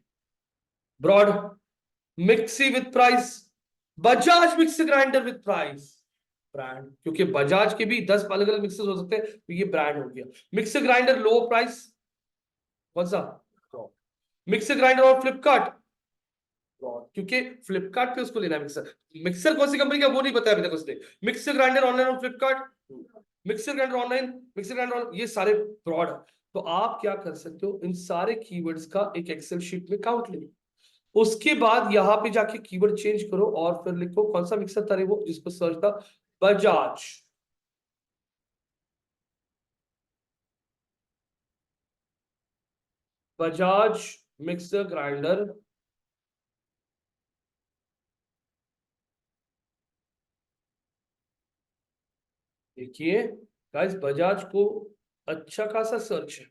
[SPEAKER 1] Broad, mixie with price, Bajaj mixer grinder with price, brand, क्योंकि बजाज के भी 10 अलग अलग मिक्सर हो सकते हैं, तो ये ब्रांड हो गया। मिक्सर ग्राइंडर लो प्राइस, कौन सा? मिक्सर ग्राइंडर और फ्लिपकार्ट, क्योंकि फ्लिपकार्ट पे उसको लेना है मिक्सर, मिक्सर कौन सी कंपनी का वो नहीं बताया अभी तक उसने। मिक्सर ग्राइंडर ऑनलाइन और Flipkart, mixer grinder online, mixer grinder, ये सारे ब्रॉड। तो आप क्या कर सकते हो, इन सारे कीवर्ड्स का एक एक्सेल शीट में काउंट ले, उसके बाद यहाँ पे जाके कीवर्ड चेंज करो और फिर लिखो कौन सा मिक्सर था रे वो जिसको सर्च था, बजाज। बजाज मिक्सर ग्राइंडर, देखिए गाइस बजाज को अच्छा खासा सर्च है।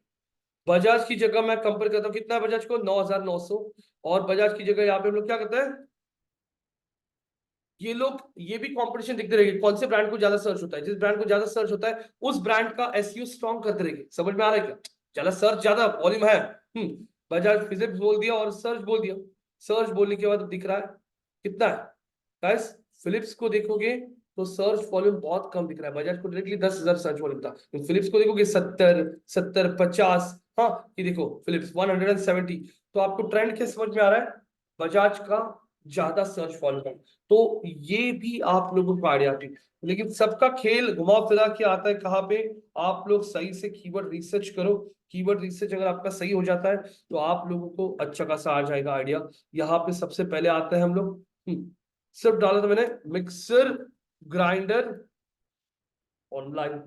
[SPEAKER 1] बजाज की जगह मैं कंपेयर करता हूँ, कितना है बजाज को, 9,900। और बजाज की जगह यहाँ पे हम लोग क्या करते हैं, ये लोग ये भी कंपटीशन देखते रहेंगे कौन से ब्रांड को ज्यादा सर्च होता है, जिस ब्रांड को ज्यादा सर्च होता है उस ब्रांड का एसईओ स्ट्रॉन्ग करते रहेंगे। समझ में आ रहा है क्या? ज्यादा सर्च, ज्यादा वॉल्यूम है, बजाज फिजिक्स बोल दिया और सर्च बोल दिया, सर्च बोलने के बाद दिख रहा है कितना है गाइस। फिलिप्स को देखोगे तो सर्च वॉल्यूम बहुत कम दिख रहा है, बजाज को डायरेक्टली 10,000 सर्च वॉल्यूम था, फिलिप्स को देखोगे 70, 70, 50, हाँ ये देखो फिलिप्स 170। तो आपको ट्रेंड क्या समझ में आ रहा है, बजाज का ज्यादा सर्च वॉल्यूम है। तो ये भी आप लोगों को आइडिया आती है, लेकिन सबका खेल घुमा फिरा के आता है कहाँ पे, आप लोग सही से कीवर्ड रिसर्च करो। कीवर्ड रिसर्च अगर आपका सही हो जाता है तो आप लोगों को अच्छा खासा आ जाएगा आइडिया। यहाँ पे सबसे पहले आता है हम लोग, सिर्फ डाला था मैंने mixer grinder online,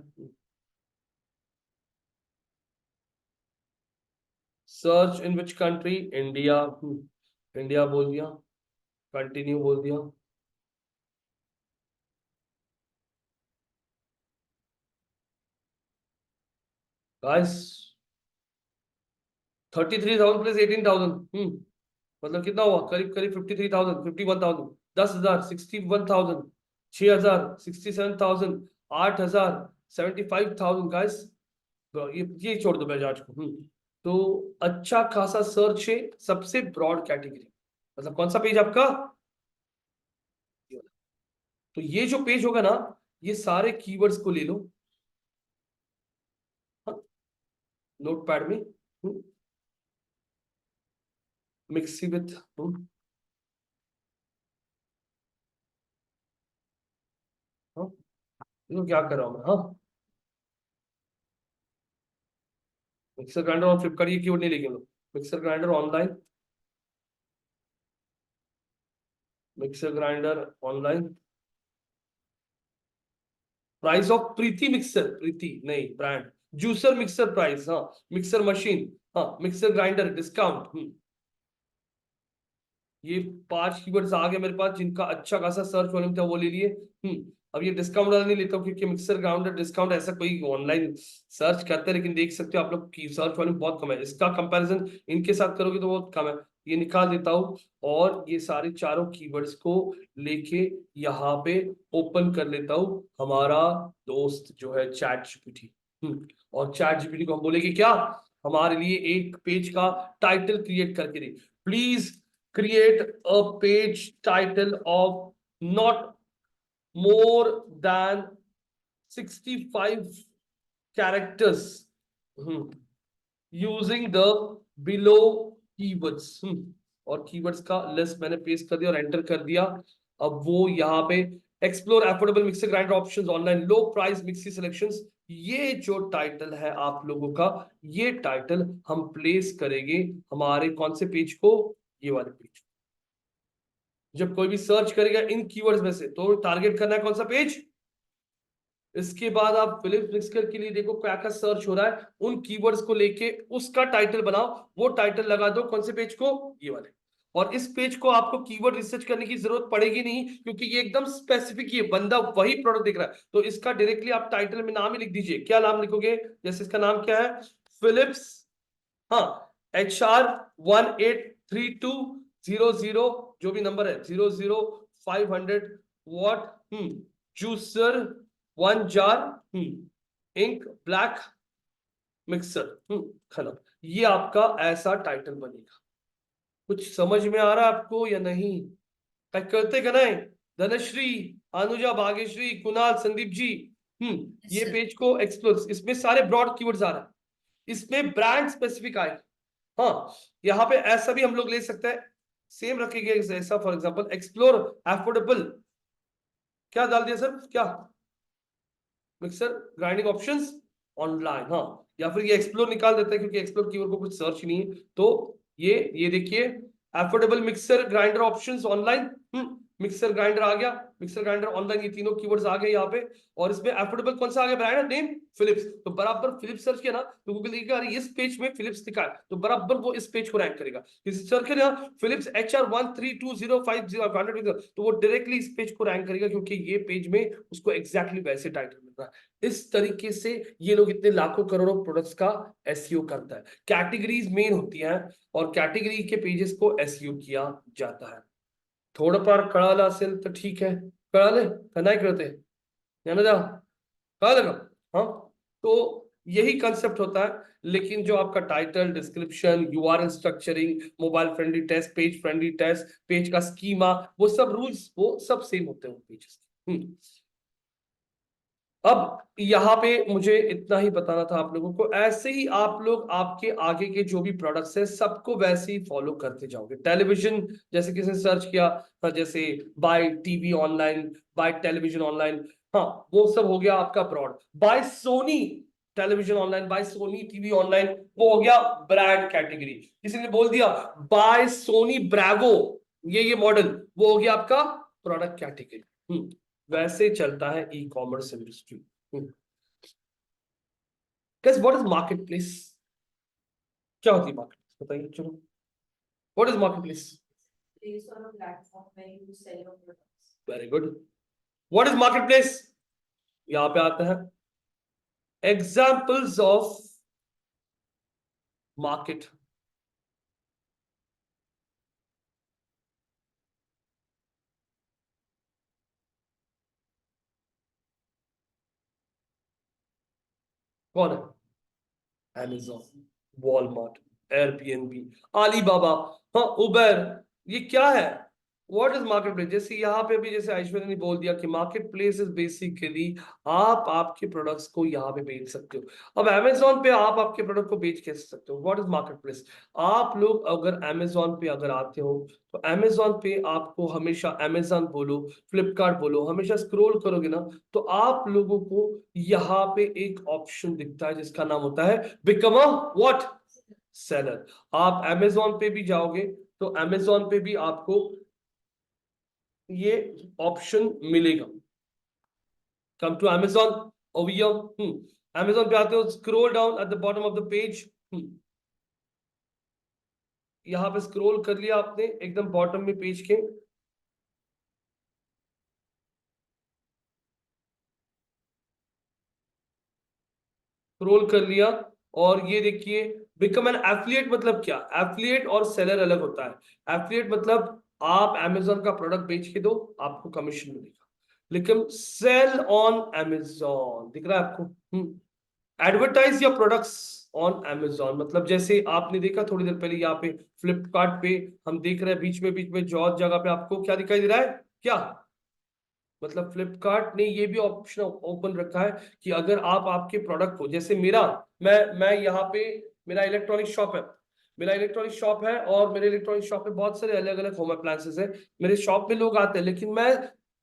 [SPEAKER 1] search in which country, India, India बोल दिया, कंटिन्यू बोल दिया। गाइस 33,000 प्लस 18,000, मतलब कितना हुआ, करीब करीब 53,000, 51,000, 10,000, 61,000, 6,000, 67,000, 8,000, 75,000 गाइस। ये छोड़ दो बजाज को। तो अच्छा खासा सर्च है, सबसे ब्रॉड कैटेगरी, मतलब कौन सा पेज आपका, तो ये जो पेज होगा ना, ये सारे कीवर्ड्स को ले लो नोटपैड में, मिक्सी विथ, तो क्या कर रहा हूं मैं, हाँ मिक्सर ग्राइंडर और फ्लिपकार्ट, ये कीवर्ड नहीं लेके लो, mixer grinder online, mixer grinder online, price of Preethi mixer, Preethi नहीं ब्रांड, जूसर मिक्सर प्राइस, हाँ मिक्सर मशीन, हाँ मिक्सर ग्राइंडर डिस्काउंट। ये 5 कीवर्ड्स आ गए मेरे पास, जिनका अच्छा खासा सर्च वॉल्यूम था, वो ले लिए। अब ये डिस्काउंट वाला नहीं लेता हूँ, क्योंकि मिक्सर ग्राउंडर डिस्काउंट ऐसा कोई ऑनलाइन सर्च करते हैं, लेकिन देख सकते हो आप लोग की सर्च वॉल्यूम बहुत कम है, इसका कंपैरिजन इनके साथ करोगे तो बहुत कम है। ये निकाल देता हूँ, और ये सारे चारों कीवर्ड्स को लेके यहाँ पे ओपन कर लेता हूँ हमारा दोस्त जो है चैट जीपीटी। और चैट जीपीटी को हम बोलेंगे क्या, हमारे लिए एक पेज का टाइटल क्रिएट करके दे, please create a page title of not more than 65 characters using the below keywords। और कीवर्ड्स का लिस्ट मैंने पेस्ट कर दिया और एंटर कर दिया। अब वो यहाँ पे explore affordable mixer grinder options online, लो प्राइस मिक्सी सिलेक्शंस, ये जो टाइटल है आप लोगों का, ये टाइटल हम प्लेस करेंगे हमारे कौन से पेज को, ये वाले पेज। जब कोई भी सर्च करेगा इन कीवर्ड्स में से, तो टारगेट करना है कौन सा पेज। इसके बाद आप फिलिप्स मिक्सर के लिए देखो क्या क्या सर्च हो रहा है, उन कीवर्ड्स को लेके उसका टाइटल बनाओ, वो टाइटल लगा दो कौन से पेज को, ये वाले। और इस पेज को आपको कीवर्ड रिसर्च करने की जरूरत पड़ेगी नहीं, क्योंकि ये एकदम स्पेसिफिक, ये बंदा वही प्रोडक्ट देख रहा है, तो इसका डायरेक्टली आप टाइटल में नाम ही लिख दीजिए। क्या नाम लिखोगे, जैसे इसका नाम क्या है, फिलिप्स, हाँ HR183200, जो भी नंबर है 00500 watt juicer 1 jar ink black mixer खत्म। ये आपका ऐसा टाइटल बनेगा। कुछ समझ में आ रहा है आपको या नहीं, करते कनाए, धनश्री, अनुजा, भाग्यश्री, कुणाल, संदीप जी। ये
[SPEAKER 2] सर।
[SPEAKER 1] पेज को एक्सप्लोर, इसमें सारे ब्रॉड कीवर्ड्स आ रहा है, इसमें ब्रांड स्पेसिफिक आए। हाँ यहाँ पे ऐसा भी हम लोग ले सकते हैं, सेम रखेंगे ऐसा, फॉर एग्जांपल एक्सप्लोर एफोर्डेबल, क्या डाल दिया सर, क्या मिक्सर ग्राइंडिंग ऑप्शंस ऑनलाइन, हाँ, या फिर ये एक्सप्लोर निकाल देता है, क्योंकि एक्सप्लोर कीवर्ड को कुछ सर्च नहीं है। तो ये देखिए affordable mixer grinder options online, mixer grinder आ गया, मिक्सर ग्राइंडर ऑनलाइन, ये तीनों कीवर्ड्स आ गए यहाँ पे। और इसमें एफोर्डेबल कौन सा आ गया, ब्रांड नेम फिलिप्स, तो बराबर फिलिप्स सर्च किया ना, तो गूगल देखेगा अरे इस पेज में फिलिप्स दिखा है, तो बराबर वो इस पेज को रैंक करेगा। किसी सर्च किया फिलिप्स HR132050, तो वो डायरेक्टली इस पेज को रैंक करेगा, क्योंकि ये पेज में उसको एग्जैक्टली वैसे टाइटल मिल रहा है। इस तरीके से ये लोग इतने लाखों करोड़ों प्रोडक्ट्स का एसईओ करता है। कैटेगरीज मेन होती हैं, और कैटेगरी के पेजेस को एसईओ किया जाता है। थोडंफार कळालं असेल तर ठीक है, कळाले का नाही कळते, ध्यान द्या, कळालं का, हाँ। तो यही कंसेप्ट होता है, लेकिन जो आपका title, description, URL structuring, mobile friendly test, page friendly test, page का स्कीमा, वो सब रूल्स वो सब सेम होते हैं पेजेस। अब यहाँ पे मुझे इतना ही बताना था आप लोगों को, ऐसे ही आप लोग आपके आगे के जो भी प्रोडक्ट्स हैं सबको वैसे ही फॉलो करते जाओगे। टेलीविजन जैसे किसी ने सर्च किया, जैसे buy TV online, buy television online, हाँ वो सब हो गया आपका broad. Buy Sony television online, buy Sony TV online, वो हो गया ब्रांड कैटेगरी। किसी ने बोल दिया बाय सोनी ब्रावो, ये मॉडल, वो हो गया आपका प्रोडक्ट कैटेगरी। वैसे चलता है e-commerce industry. Guys what is marketplace, क्या होती है मार्केट प्लेस, बताइए चलो, what is marketplace,
[SPEAKER 3] Place on a platform where you sell your products.
[SPEAKER 1] Very good. What is market place, यहां पे आता है एग्जांपल्स ऑफ मार्केट। कौन है? Amazon, वॉलमार्ट, एयरबीएनबी, आलीबाबा, हाँ उबर। ये क्या है? What is market place? जैसे यहाँ पे भी जैसे ऐश्वर्या ने बोल दिया कि मार्केट प्लेस इज बेसिकली आप आपके प्रोडक्ट्स को यहाँ पे बेच सकते हो। अब अमेजोन पे आप आपके प्रोडक्ट को बेच कैसे सकते हो? What is market place? आप लोग अगर अमेजोन पे अगर आते हो तो अमेजोन पे आपको हमेशा अमेजोन बोलो, फ्लिपकार्ट बोलो, हमेशा स्क्रॉल करोगे ना तो आप लोगों को यहाँ पे एक ऑप्शन दिखता है जिसका नाम होता है बिकम अ व्हाट? सेलर। आप अमेजोन पे भी जाओगे तो अमेजोन पे भी आपको ये ऑप्शन मिलेगा। Come to Amazon, over here. Amazon पे आते हो, scroll down at the bottom of the page. यहां पे स्क्रॉल कर लिया आपने एकदम बॉटम में पेज के, स्क्रॉल कर लिया और ये देखिए बिकम एन एफिलिएट। मतलब क्या? एफिलिएट और सेलर अलग होता है। एफिलिएट मतलब आप अमेजोन का प्रोडक्ट बेच के दो, आपको कमीशन मिलेगा। लेकिन सेल ऑन अमेजोन, दिख रहा है आपको? Advertise your products on Amazon. मतलब जैसे आपने देखा थोड़ी देर पहले यहाँ पे फ्लिपकार्ट पे हम देख रहे हैं बीच में जॉर्ज जगह पे आपको क्या दिखाई दे रहा है? क्या मतलब फ्लिपकार्ट ने ये भी ऑप्शन ओपन रखा है कि अगर आप आपके प्रोडक्ट को, जैसे मैं यहाँ पे मेरा इलेक्ट्रॉनिक शॉप है, मेरा इलेक्ट्रॉनिक शॉप है और मेरे इलेक्ट्रॉनिक शॉप में बहुत सारे अलग अलग होम अप्लायंसेस है। मेरे शॉप में लोग आते हैं, लेकिन मैं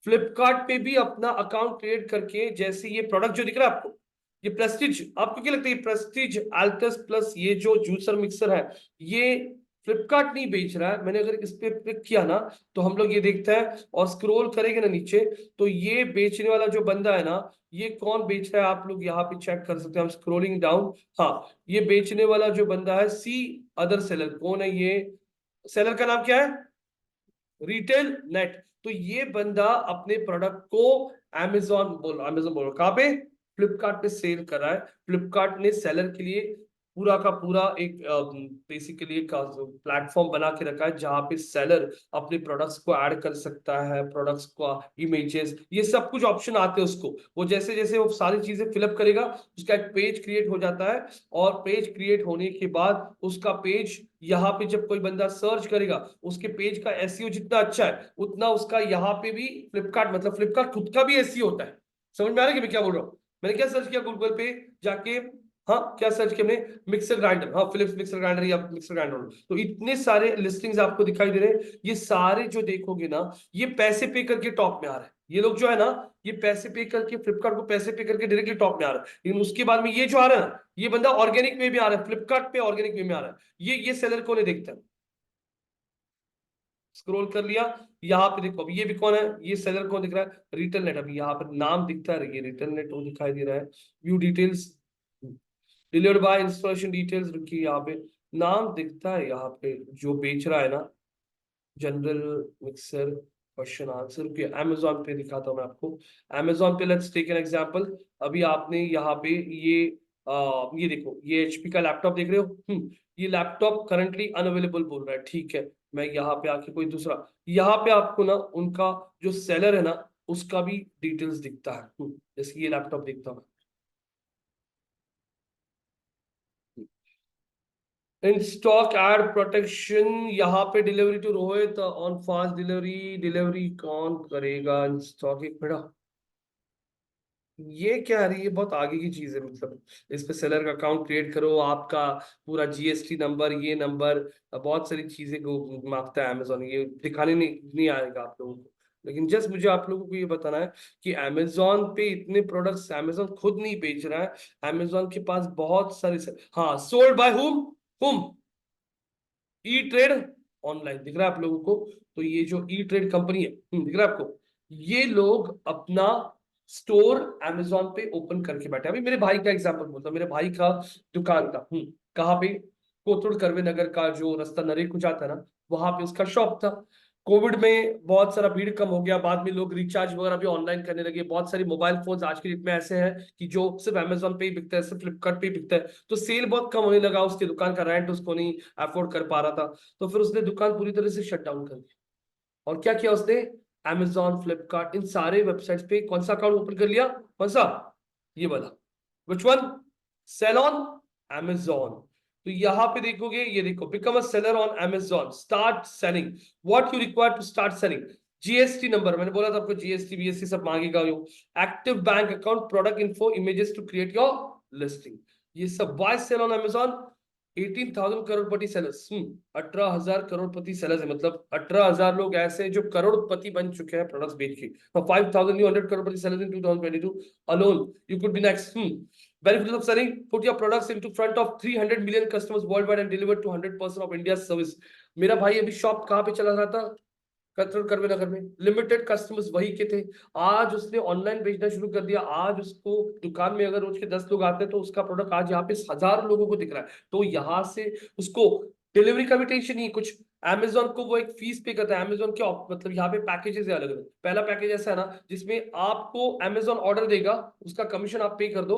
[SPEAKER 1] फ्लिपकार्ट पे भी अपना अकाउंट क्रिएट करके, जैसे ये प्रोडक्ट जो दिख रहा है आपको, ये प्रेस्टीज, आपको क्या लगता है? प्रेस्टीज अल्टस प्लस ये जो जूसर मिक्सर है, ये फ्लिपकार्ट नहीं बेच रहा है। मैंने अगर इस पे क्लिक किया ना तो हम लोग ये देखते हैं और स्क्रॉल करेंगे ना नीचे तो ये बेचने वाला जो बंदा है ना, ये कौन बेच रहा है आप लोग यहाँ पे चेक कर सकते हैं। हम स्क्रोलिंग डाउन, हाँ ये बेचने वाला जो बंदा है सी अदर सेलर, कौन है ये? सेलर का नाम क्या है? Retail net. तो ये बंदा अपने प्रोडक्ट को अमेजोन बोलो कहाँ पे? फ्लिपकार्ट पे सेल कर रहा है। फ्लिपकार्ट ने सेलर के लिए पूरा का पूरा एक बेसिकली एक प्लेटफॉर्म बना के रखा है जहां पे सेलर अपने प्रोडक्ट्स को ऐड कर सकता है, प्रोडक्ट्स का इमेजेस, ये सब कुछ ऑप्शन आते हैं उसको। वो जैसे जैसे वो सारी चीजें फिलअप करेगा उसका एक पेज क्रिएट हो जाता है और पेज क्रिएट होने के बाद उसका पेज यहाँ पे जब कोई बंदा सर्च करेगा, उसके पेज का एसईओ जितना अच्छा है उतना उसका यहाँ पे भी फ्लिपकार्ट, मतलब फ्लिपकार्ट खुद का भी एसईओ होता है। समझ में आ रहा है कि मैं क्या बोल रहा हूँ? मैंने क्या सर्च किया गूगल पे जाके? हाँ क्या सर्च किया मैंने? मिक्सर ग्राइंडर, हाँ फिलिप्स मिक्सर ग्राइंडर या मिक्सर ग्राइंडर। तो इतने सारे लिस्टिंग्स आपको दिखाई दे रहे हैं। ये सारे जो देखोगे ना, ये पैसे पे करके टॉप में आ रहा है। ये लोग जो है ना, ये पैसे पे करके, फ्लिपकार्ट को पैसे पे करके डायरेक्टली टॉप में आ रहा है। लेकिन उसके बाद में ये जो आ रहा है ना, ये बंदा ऑर्गेनिक में भी आ रहा है, फ्लिपकार्ट पे ऑर्गेनिक में आ रहा है। ये सेलर को नहीं देखता है। स्क्रॉल कर लिया, यहाँ पे देखो अभी ये भी कौन है? ये सेलर कौन दिख रहा है? Retail net. अभी यहाँ पर नाम दिखता है, ये रिटेल नेट वो दिखाई दे रहा है। View details, delivered by, installation details, रुकिए यहाँ पे नाम दिखता है। यहाँ पे जो बेच रहा है ना, जनरल मिक्सर, क्वेश्चन आंसर, रुकिए अमेजोन पे दिखाता हूँ मैं आपको। अमेजोन पे लेट्स टेक एन एग्जांपल। अभी आपने यहाँ पे ये देखो, ये एचपी का लैपटॉप देख रहे हो? ये लैपटॉप करंटली अनअवेलेबल बोल रहा है, ठीक है। मैं यहाँ पे आके कोई दूसरा, यहाँ पे आपको ना उनका जो सेलर है ना उसका भी डिटेल्स दिखता है। जैसे ये लैपटॉप देखता हूँ, इन स्टॉक एड प्रोटेक्शन, यहाँ पे delivery to Rohit on fast delivery. Delivery कौन करेगा? इन स्टॉक, एक मिनट, ये क्या है? ये बहुत आगे की चीज है। मतलब इस पे सेलर का अकाउंट क्रिएट करो, आपका पूरा जीएसटी नंबर, ये नंबर, बहुत सारी चीजें को मांगता है अमेजोन। ये दिखाने नहीं आएगा आप लोगों को। लेकिन जस्ट मुझे आप लोगों को ये बताना है कि अमेजोन पे इतने प्रोडक्ट्स अमेजोन खुद नहीं बेच रहा है। अमेजोन के पास बहुत सारे हाँ, सोल्ड बाय हुम? हुम? ई ट्रेड ऑनलाइन, दिख रहा है आप लोगों को? तो ये जो ई ट्रेड कंपनी है, दिख रहा है आपको? ये लोग अपना स्टोर अमेजोन पे ओपन करके बैठे। अभी मेरे भाई का एग्जांपल बोलता हूं। मेरे भाई का दुकान था, कहाँ पे? कोथरूड करवे नगर का जो रास्ता नरेक को जाता है ना, वहां पे उसका शॉप था। कोविड में बहुत सारा भीड़ कम हो गया, बाद में लोग रिचार्ज वगैरह भी ऑनलाइन करने लगे। बहुत सारी मोबाइल फोन्स आज के डेट में ऐसे हैं कि जो सिर्फ अमेजोन पे ही बिकता है, सिर्फ फ्लिपकार्ट पे ही बिकता है। तो सेल बहुत कम होने लगा, उसकी दुकान का रेंट उसको नहीं अफोर्ड कर पा रहा था। तो फिर उसने दुकान पूरी तरह से शट डाउन कर दी। और क्या किया उसने? अमेजोन, फ्लिपकार्ट, इन सारे वेबसाइट्स पे कौन सा अकाउंट ओपन कर लिया? कौन सा? ये वाला। Which one? Sell on Amazon। तो यहाँ पे देखोगे, ये देखो, become a seller on Amazon, start selling, what you require to start selling. GST number, मैंने बोला था आपको जीएसटी बीएसटी सब मांगेगा। Your active bank account, product info, images to create your listing, ये सब। वाई सेल ऑन Amazon, 18,000 करोड़पति sellers. 18,000 करोड़पति सेलर्स है, मतलब 18,000 लोग ऐसे हैं जो करोड़पति बन चुके हैं प्रोडक्ट्स बेच के। 5,200 करोड़पति sellers in 2022 alone, you could be next। Benefits of selling: put your products into front of 300 million customers worldwide and deliver to 100% of India's service। मेरा भाई अभी शॉप कहाँ पे चला रहा था? करवे नगर में। लिमिटेड कस्टमर्स वही के थे। आज उसने ऑनलाइन बेचना शुरू कर दिया। आज उसको दुकान में अगर रोज के 10 लोग आते हैं तो उसका प्रोडक्ट आज यहाँ पे 1000 लोगों को दिख रहा है। तो यहाँ से उसको डिलीवरी का भी टेंशन नहीं है कुछ। Amazon को वो एक फीस पे करता है। Amazon के मतलब यहाँ पे पैकेजेस है अलग अलग। पहला पैकेज ऐसा है ना जिसमें आपको Amazon ऑर्डर देगा, उसका कमीशन आप पे कर दो,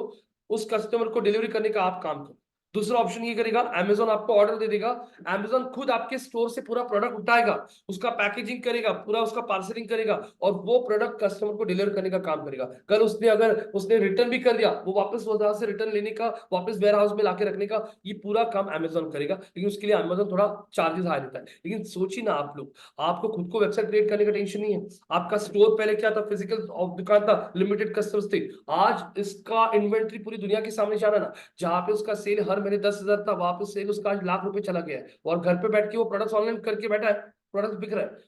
[SPEAKER 1] उस कस्टमर को डिलीवरी करने का आप काम करो। दूसरा ऑप्शन ये करेगा, Amazon आपको ऑर्डर दे देगा, Amazon खुद आपके स्टोर से पूरा प्रोडक्ट उठाएगा, उसका पैकेजिंग करेगा, पूरा उसका पार्सलिंग करेगा और वो प्रोडक्ट कस्टमर को डिलीवर करने का काम करेगा। कल उसने रिटर्न भी कर दिया, वो वापस वहां से रिटर्न लेने का, वापस वेयर हाउस में लाके रखने का, ये पूरा काम Amazon करेगा। लेकिन उसके लिए Amazon थोड़ा चार्जेस हाई देता है। लेकिन सोचिए ना आप लोग, आपको खुद को वेबसाइट क्रिएट करने का टेंशन नहीं है। आपका स्टोर पहले क्या था? फिजिकल दुकान था, लिमिटेड कस्टमर्स थे। आज इसका इन्वेंट्री पूरी दुनिया के सामने जा रहा है ना। जहां पे उसका सेल हर महीने 10,000 था, वहां पे सेल उसका आज लाख रुपए चला गया है और घर पे बैठ के वो प्रोडक्ट्स ऑनलाइन करके बैठा है, प्रोडक्ट बिक रहा है।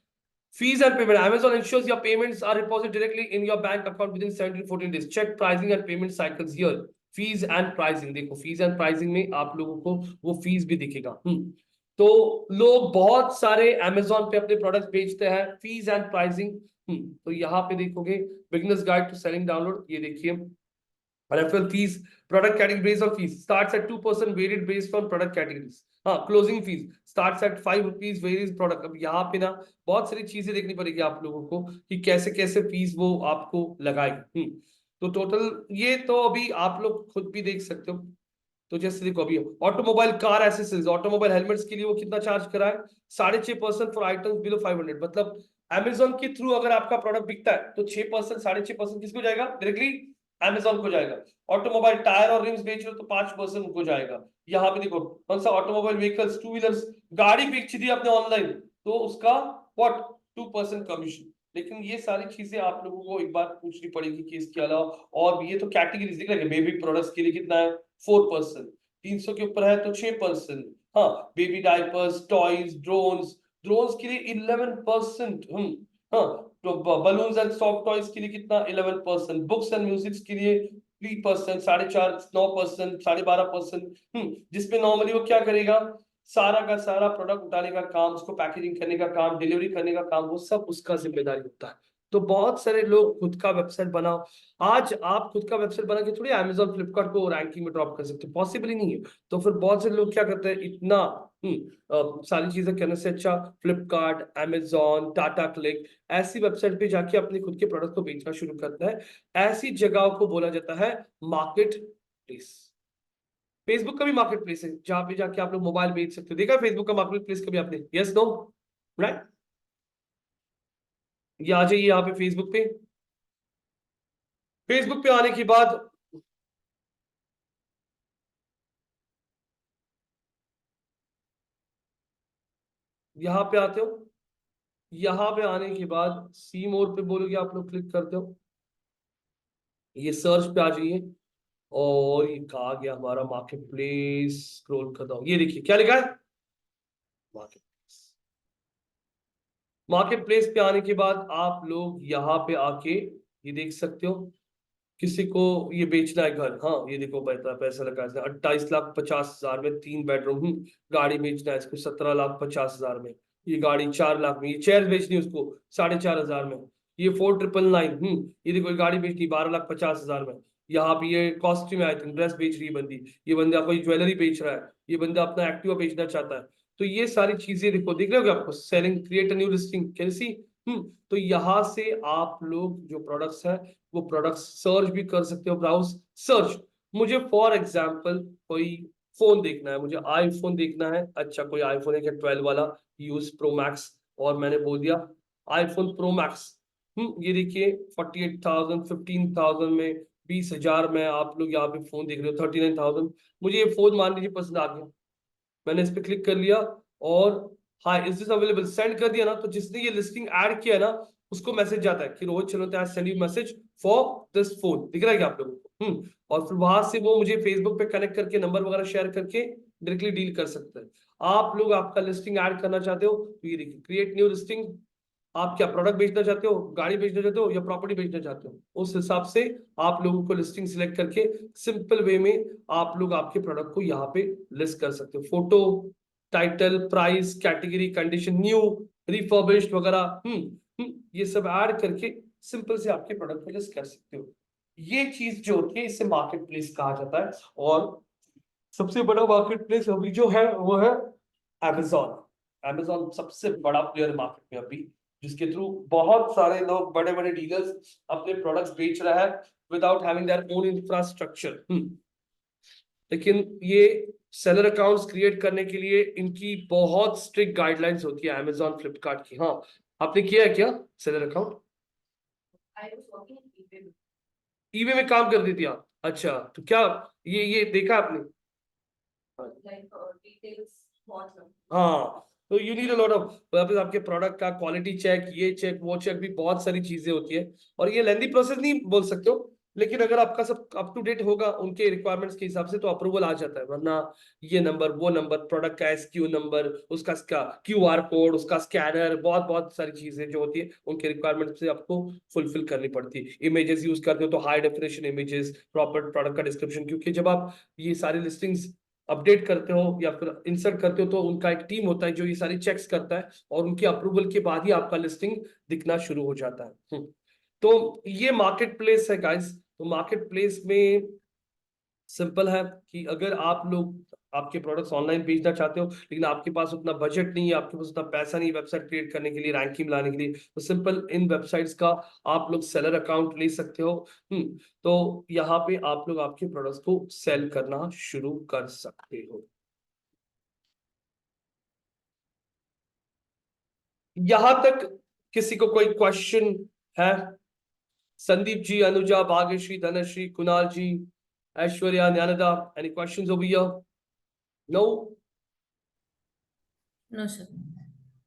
[SPEAKER 1] Fees and payment: Amazon ensures your payments are deposited directly in your bank account within 17 to 14 days। Check pricing and payment cycles here। Fees and pricing देखो, फीस एंड प्राइसिंग में आप लोगों को वो फीस भी दिखेगा। तो लोग बहुत सारे Amazon पे अपने प्रोडक्ट्स बेचते हैं। फीस एंड प्राइसिंग, तो यहाँ पे देखोगे beginners guide to selling download, ये देखिए referral fees, product category based on fees starts at 2%, varied based on product categories। हाँ, closing fees starts at 5 rupees, varies product। अब यहाँ पे ना बहुत सारी चीजें देखनी पड़ेगी आप लोगों को कि कैसे कैसे फीस वो आपको लगाएगी। तो टोटल ये तो अभी आप लोग खुद भी देख सकते हो। तो जैसे देखो अभी automobile car accessories, automobile helmets के लिए वो कितना चार्ज करा है? 6.5% फॉर आइटम्स बिलो 500। मतलब Amazon के थ्रू अगर आपका प्रोडक्ट बिकता है तो 6%, 6.5% किसको जाएगा? डायरेक्टली Amazon को जाएगा। ऑटोमोबाइल टायर और रिम्स बेच रहे हो तो 5% उनको जाएगा। यहाँ पे देखो कौन सा ऑटोमोबाइल व्हीकल्स, टू व्हीलर्स, गाड़ी बेची थी आपने ऑनलाइन तो उसका व्हाट 2% कमीशन। लेकिन ये सारी चीजें आप लोगों को एक बार पूछनी पड़ेगी कि इसके अलावा और भी। ये तो कैटेगरीज दिख रहा है। बेबी प्रोडक्ट्स के लिए कितना है? 4%। 300 के ऊपर है तो 6%। हाँ, baby diapers, toys, drones, drones के लिए 11%। हाँ, तो बलून्स एंड सॉफ्ट टॉयज के लिए कितना? 11%। बुक्स एंड म्यूजिक के लिए 3%, 4.5%, 9%, 12.5%। जिसमें नॉर्मली वो क्या करेगा? सारा का सारा प्रोडक्ट उठाने का काम, उसको पैकेजिंग करने का काम, डिलीवरी करने का काम, वो सब उसका जिम्मेदारी होता है। तो बहुत सारे लोग खुद का वेबसाइट बनाओ। आज आप खुद का वेबसाइट बना के थोड़ी Amazon फ्लिपकार्ट को रैंकिंग में ड्रॉप कर सकते हो, पॉसिबल ही नहीं है। तो फिर बहुत से लोग क्या करते हैं, इतना सारी चीजें करने से अच्छा फ्लिपकार्ट, Amazon, टाटा क्लिक ऐसी वेबसाइट पे जाके अपने खुद के प्रोडक्ट को बेचना शुरू करता है। ऐसी जगहों को बोला जाता है मार्केट प्लेस। फेसबुक का भी मार्केट प्लेस है जहां पे जाके आप लोग मोबाइल बेच सकते हो। देखा फेसबुक का मार्केट प्लेस कभी आपने? Yes, no, right? ये आ जाइए यहाँ पे फेसबुक पे। फेसबुक पे आने के बाद यहाँ पे आते हो। यहाँ पे आने के बाद सी मोर पे बोलोगे आप लोग, क्लिक करते हो, ये सर्च पे आ जाइए और ये कहा गया हमारा मार्केट प्लेस। स्क्रॉल करता हूँ, ये देखिए क्या लिखा है? Market place. मार्केट प्लेस पे आने के बाद आप लोग यहाँ पे आके ये देख सकते हो, किसी को ये बेचना है घर। हाँ, ये देखो पैसा लगा है 28,50,000 में 3 बेडरूम। गाड़ी बेचना है इसको 17,50,000 में। ये गाड़ी 4 लाख में। ये चेयर बेचनी है उसको 4,500 में। ये 4,999। ये देखो ये गाड़ी बेचनी 12,50,000 में। यहाँ पे ये कॉस्ट्यूम आई थिंक ड्रेस बेच रही है बंदी। ये बंदा कोई ज्वेलरी बेच रहा है। ये बंदा अपना एक्टिवा बेचना चाहता है। तो ये सारी चीजें देखो, देख रहे हो आपको? Selling, create a new listing, can see. तो यहाँ से आप लोग जो प्रोडक्ट्स है वो प्रोडक्ट्स सर्च भी कर सकते हो। Browse search. मुझे फॉर एग्जांपल कोई फोन देखना है, मुझे आईफोन देखना है। अच्छा, कोई आईफोन है क्या 12 वाला, यूज प्रो मैक्स, और मैंने बोल दिया आईफोन प्रो मैक्स। ये देखिए 48,000, 15,000 में, 20,000 में आप लोग यहाँ पे फोन देख रहे हो 39,000। मुझे ये फोन मान लीजिए पसंद आ गया, मैंने इस पे क्लिक कर लिया और hi is this available send कर दिया ना, तो जिसने ये लिस्टिंग ऐड किया ना उसको मैसेज जाता है कि रोहित चलोते आज send you message for this phone, दिख रहा है क्या आप लोगों को? और फिर वहां से वो मुझे फेसबुक पे कनेक्ट करके नंबर वगैरह शेयर करके डायरेक्टली डील कर सकते हैं। आप लोग आपका लिस्टिंग ऐड करना चाहते हो तो ये देखिए क्रिएट न्यू लिस्टिंग। आप क्या प्रोडक्ट बेचना चाहते हो, गाड़ी बेचना चाहते हो या प्रॉपर्टी बेचना चाहते हो, उस हिसाब से आप लोगों को लिस्टिंग सिलेक्ट करके सिंपल वे में आप लोग आपके प्रोडक्ट को यहाँ पे लिस्ट कर सकते हो। Photo, title, price, category, condition, new, refurbished वगैरह ये सब ऐड करके सिंपल से आपके प्रोडक्ट को लिस्ट कर सकते हो। ये चीज जो होती है इसे मार्केट प्लेस कहा जाता है। और सबसे बड़ा मार्केट प्लेस अभी जो है वो है Amazon। Amazon सबसे बड़ा प्लेयर मार्केट में अभी, जिसके थ्रू बहुत सारे लोग बड़े बड़े डीलर्स अपने प्रोडक्ट्स बेच रहा है without having their own infrastructure. लेकिन ये सेलर अकाउंट्स क्रिएट करने के लिए इनकी बहुत स्ट्रिक्ट गाइडलाइंस होती है Amazon, फ्लिपकार्ट की। हाँ, आपने किया है क्या seller account?
[SPEAKER 3] I was working in eBay.
[SPEAKER 1] EBay में काम कर दी थी आप? अच्छा, तो क्या ये देखा आपने?
[SPEAKER 3] Like details, what?
[SPEAKER 1] हाँ, तो you need a lot of वापस आपके प्रोडक्ट का क्वालिटी चेक, ये चेक वो चेक, भी बहुत सारी चीजें होती है। और ये लेंदी प्रोसेस नहीं बोल सकते हो, लेकिन अगर आपका सब अप टू डेट होगा उनके रिक्वायरमेंट्स के हिसाब से तो अप्रूवल आ जाता है। वरना ये नंबर वो नंबर, प्रोडक्ट का एसक्यू नंबर, उसका क्यूआर कोड, उसका स्कैनर, बहुत बहुत सारी चीजें जो होती है उनके रिक्वायरमेंट से आपको फुलफिल करनी पड़ती है। इमेजेस यूज करते हो तो high definition images, proper product का डिस्क्रिप्शन, क्योंकि जब आप ये सारी लिस्टिंग्स अपडेट करते हो या फिर इंसर्ट करते हो तो उनका एक टीम होता है जो ये सारी चेक्स करता है और उनके अप्रूवल के बाद ही आपका लिस्टिंग दिखना शुरू हो जाता है। तो ये मार्केट प्लेस है गाइस। तो मार्केट प्लेस में सिंपल है कि अगर आप लोग आपके प्रोडक्ट्स ऑनलाइन बेचना चाहते हो लेकिन आपके पास उतना बजट नहीं है, आपके पास उतना पैसा नहीं है वेबसाइट क्रिएट करने के लिए, रैंकिंग लाने के लिए, तो सिंपल इन वेबसाइट्स का आप लोग सेलर अकाउंट ले सकते हो। तो यहाँ पे आप लोग आपके प्रोडक्ट्स को सेल करना शुरू कर सकते हो। यहां तक किसी को कोई क्वेश्चन है? Sandeep ji, Anuja, Bhagyashree, Dhanashree, Kunal ji, Aishwarya, Gyanada, any questions over here? No?
[SPEAKER 2] No, sir.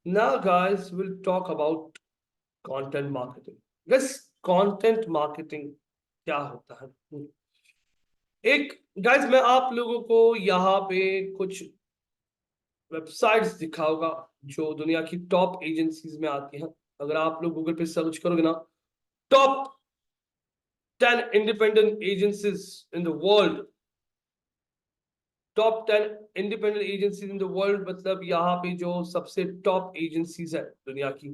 [SPEAKER 1] Now guys, we'll talk about content marketing. Guys, content marketing क्या होता है? एक गाइस मैं आप लोगों को यहाँ पे कुछ वेबसाइट्स दिखाऊंगा जो दुनिया की टॉप एजेंसीज में आती हैं। अगर आप लोग गूगल पे सर्च करोगे ना, top 10 independent agencies in the world, top 10 independent agencies in the world, मतलब यहाँ पे जो सबसे टॉप एजेंसीज है दुनिया की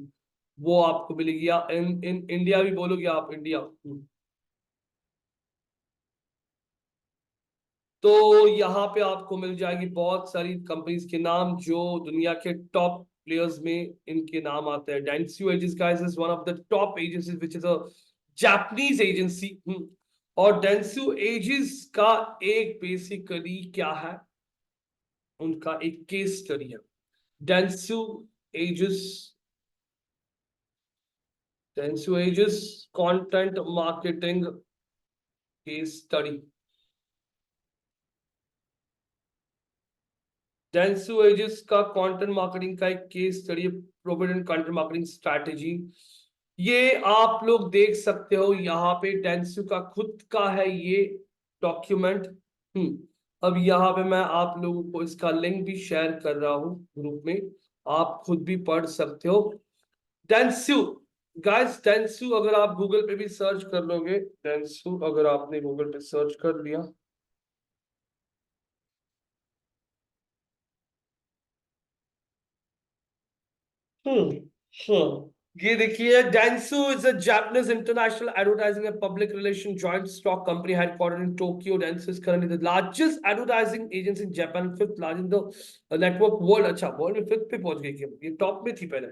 [SPEAKER 1] वो आपको मिलेगी। या इन इंडिया भी बोलोगे आप, इंडिया, तो यहाँ पे आपको मिल जाएगी बहुत सारी कंपनीज के नाम जो दुनिया के टॉप प्लेयर्स में इनके नाम आते हैं। Dentsu agency guys is one of the top agencies which is a Japanese agency. और डेंस्यू एजेंस का एक बेसिकली क्या है, उनका एक केस स्टडी है। Dentsu agency, Dentsu agency content marketing case study. Dentsu एजेस का कंटेंट मार्केटिंग का एक case study, provident content marketing strategy. ये आप लोग देख सकते हो यहाँ पे डेंस्यू का खुद का है ये डॉक्यूमेंट। अब यहाँ पे मैं आप लोगों को इसका लिंक भी शेयर कर रहा हूँ ग्रुप में, आप खुद भी पढ़ सकते हो। डेंस्यू गाइस, डेंस्यू अगर आप गूगल पे भी सर्च कर लोगे, डेंस्यू अगर आपने गूगल पे सर्च कर लिया, ये देखिए, Dentsu is a Japanese international advertising and public relation joint stock company headquartered in Tokyo. Dentsu is currently the largest advertising agency in Japan, fifth largest the network world. अच्छा, world में fifth पे पहुंच गई, ये top में थी पहले।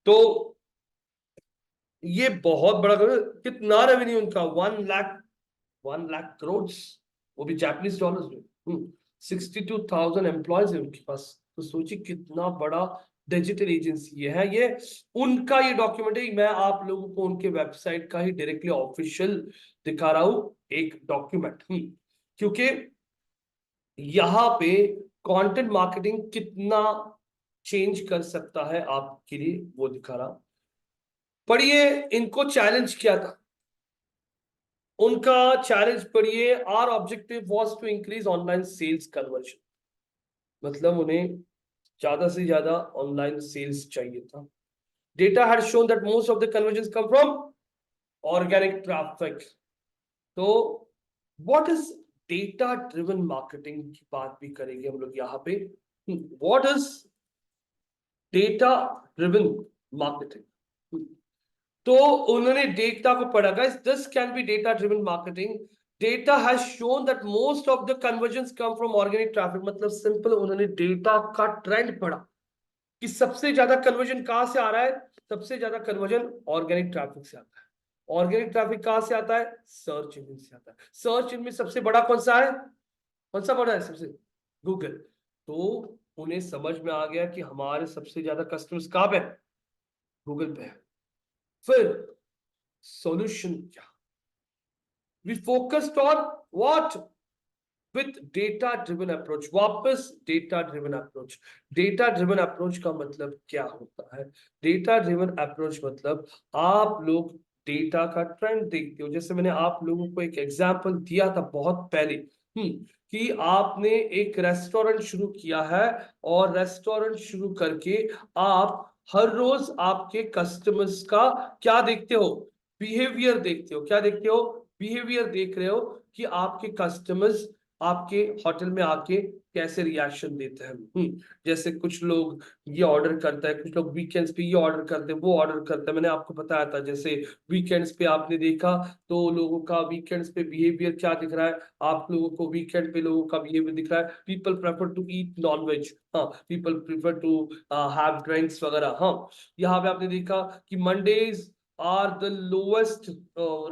[SPEAKER 1] तो ये बहुत बड़ा, कितना रेवेन्यू उनका, 1 लाख करोड़, वो भी जापानीज डॉलर्स में। 62,000 एम्प्लॉयज है उनके पास। तो सोचिए कितना बड़ा डिजिटल एजेंसी है ये, उनका ये डॉक्यूमेंट है। मैं आप लोगों को उनके वेबसाइट का ही डायरेक्टली ऑफिशियल दिखा रहा हूं एक डॉक्यूमेंट। क्योंकि यहाँ पे कंटेंट मार्केटिंग कितना चेंज कर सकता है आपके लिए वो दिखा रहा। पढ़िए, इनको चैलेंज किया था, उनका चैलेंज पढ़िए। Our objective was to increase online sales conversion, मतलब उन्हें ज्यादा से ज्यादा ऑनलाइन सेल्स चाहिए था। Data had shown that most of the conversions come from organic traffic. तो what is data driven marketing की बात भी करेंगे हम लोग यहाँ पे। What is data driven marketing? तो उन्होंने डेटा को पढ़ा। Guys, this can be data driven marketing. Data has shown that most of the conversions come from organic traffic. मतलब सिंपल, उन्होंने डेटा का ट्रेंड पढ़ा कि सबसे ज्यादा कन्वर्जन कहां से आ रहा है। सबसे ज्यादा कन्वर्जन ऑर्गेनिक ट्रैफिक से आता है। ऑर्गेनिक ट्रैफिक कहां से आता है? सर्च इंजन से आता है। सर्च इंजन में सबसे बड़ा कौन सा है? कौन सा बड़ा है सबसे? गूगल। तो उन्हें समझ में आ गया कि हमारे सबसे ज्यादा कस्टमर्स कहां पे? गूगल पे है। फिर सॉल्यूशन क्या? We focused on what? With data driven approach. वापस data driven approach. Data driven approach का मतलब क्या होता है? डेटा ड्रिवन अप्रोच मतलब आप लोग डेटा का ट्रेंड देखते हो। जैसे मैंने आप लोगों को एक एग्जांपल दिया था बहुत पहले, कि आपने एक रेस्टोरेंट शुरू किया है, और रेस्टोरेंट शुरू करके आप हर रोज आपके कस्टमर्स का क्या देखते हो? बिहेवियर देखते हो। क्या देखते हो? बिहेवियर देख रहे हो कि आपके कस्टमर्स आपके होटल में आके कैसे रिएक्शन देते हैं। जैसे कुछ लोग ये ऑर्डर करता है, कुछ लोग वीकेंड्स पे ये ऑर्डर करते हैं, वो ऑर्डर करते हैं। मैंने आपको बताया था, जैसे वीकेंड्स पे आपने देखा तो लोगों का वीकेंड्स पे बिहेवियर क्या दिख रहा है। आप लोगों को वीकेंड पे लोगों का बिहेवियर दिख रहा है, people prefer to eat non veg. हाँ, people prefer to have drinks वगैरह। हाँ, यहाँ पे आपने देखा कि Mondays are the lowest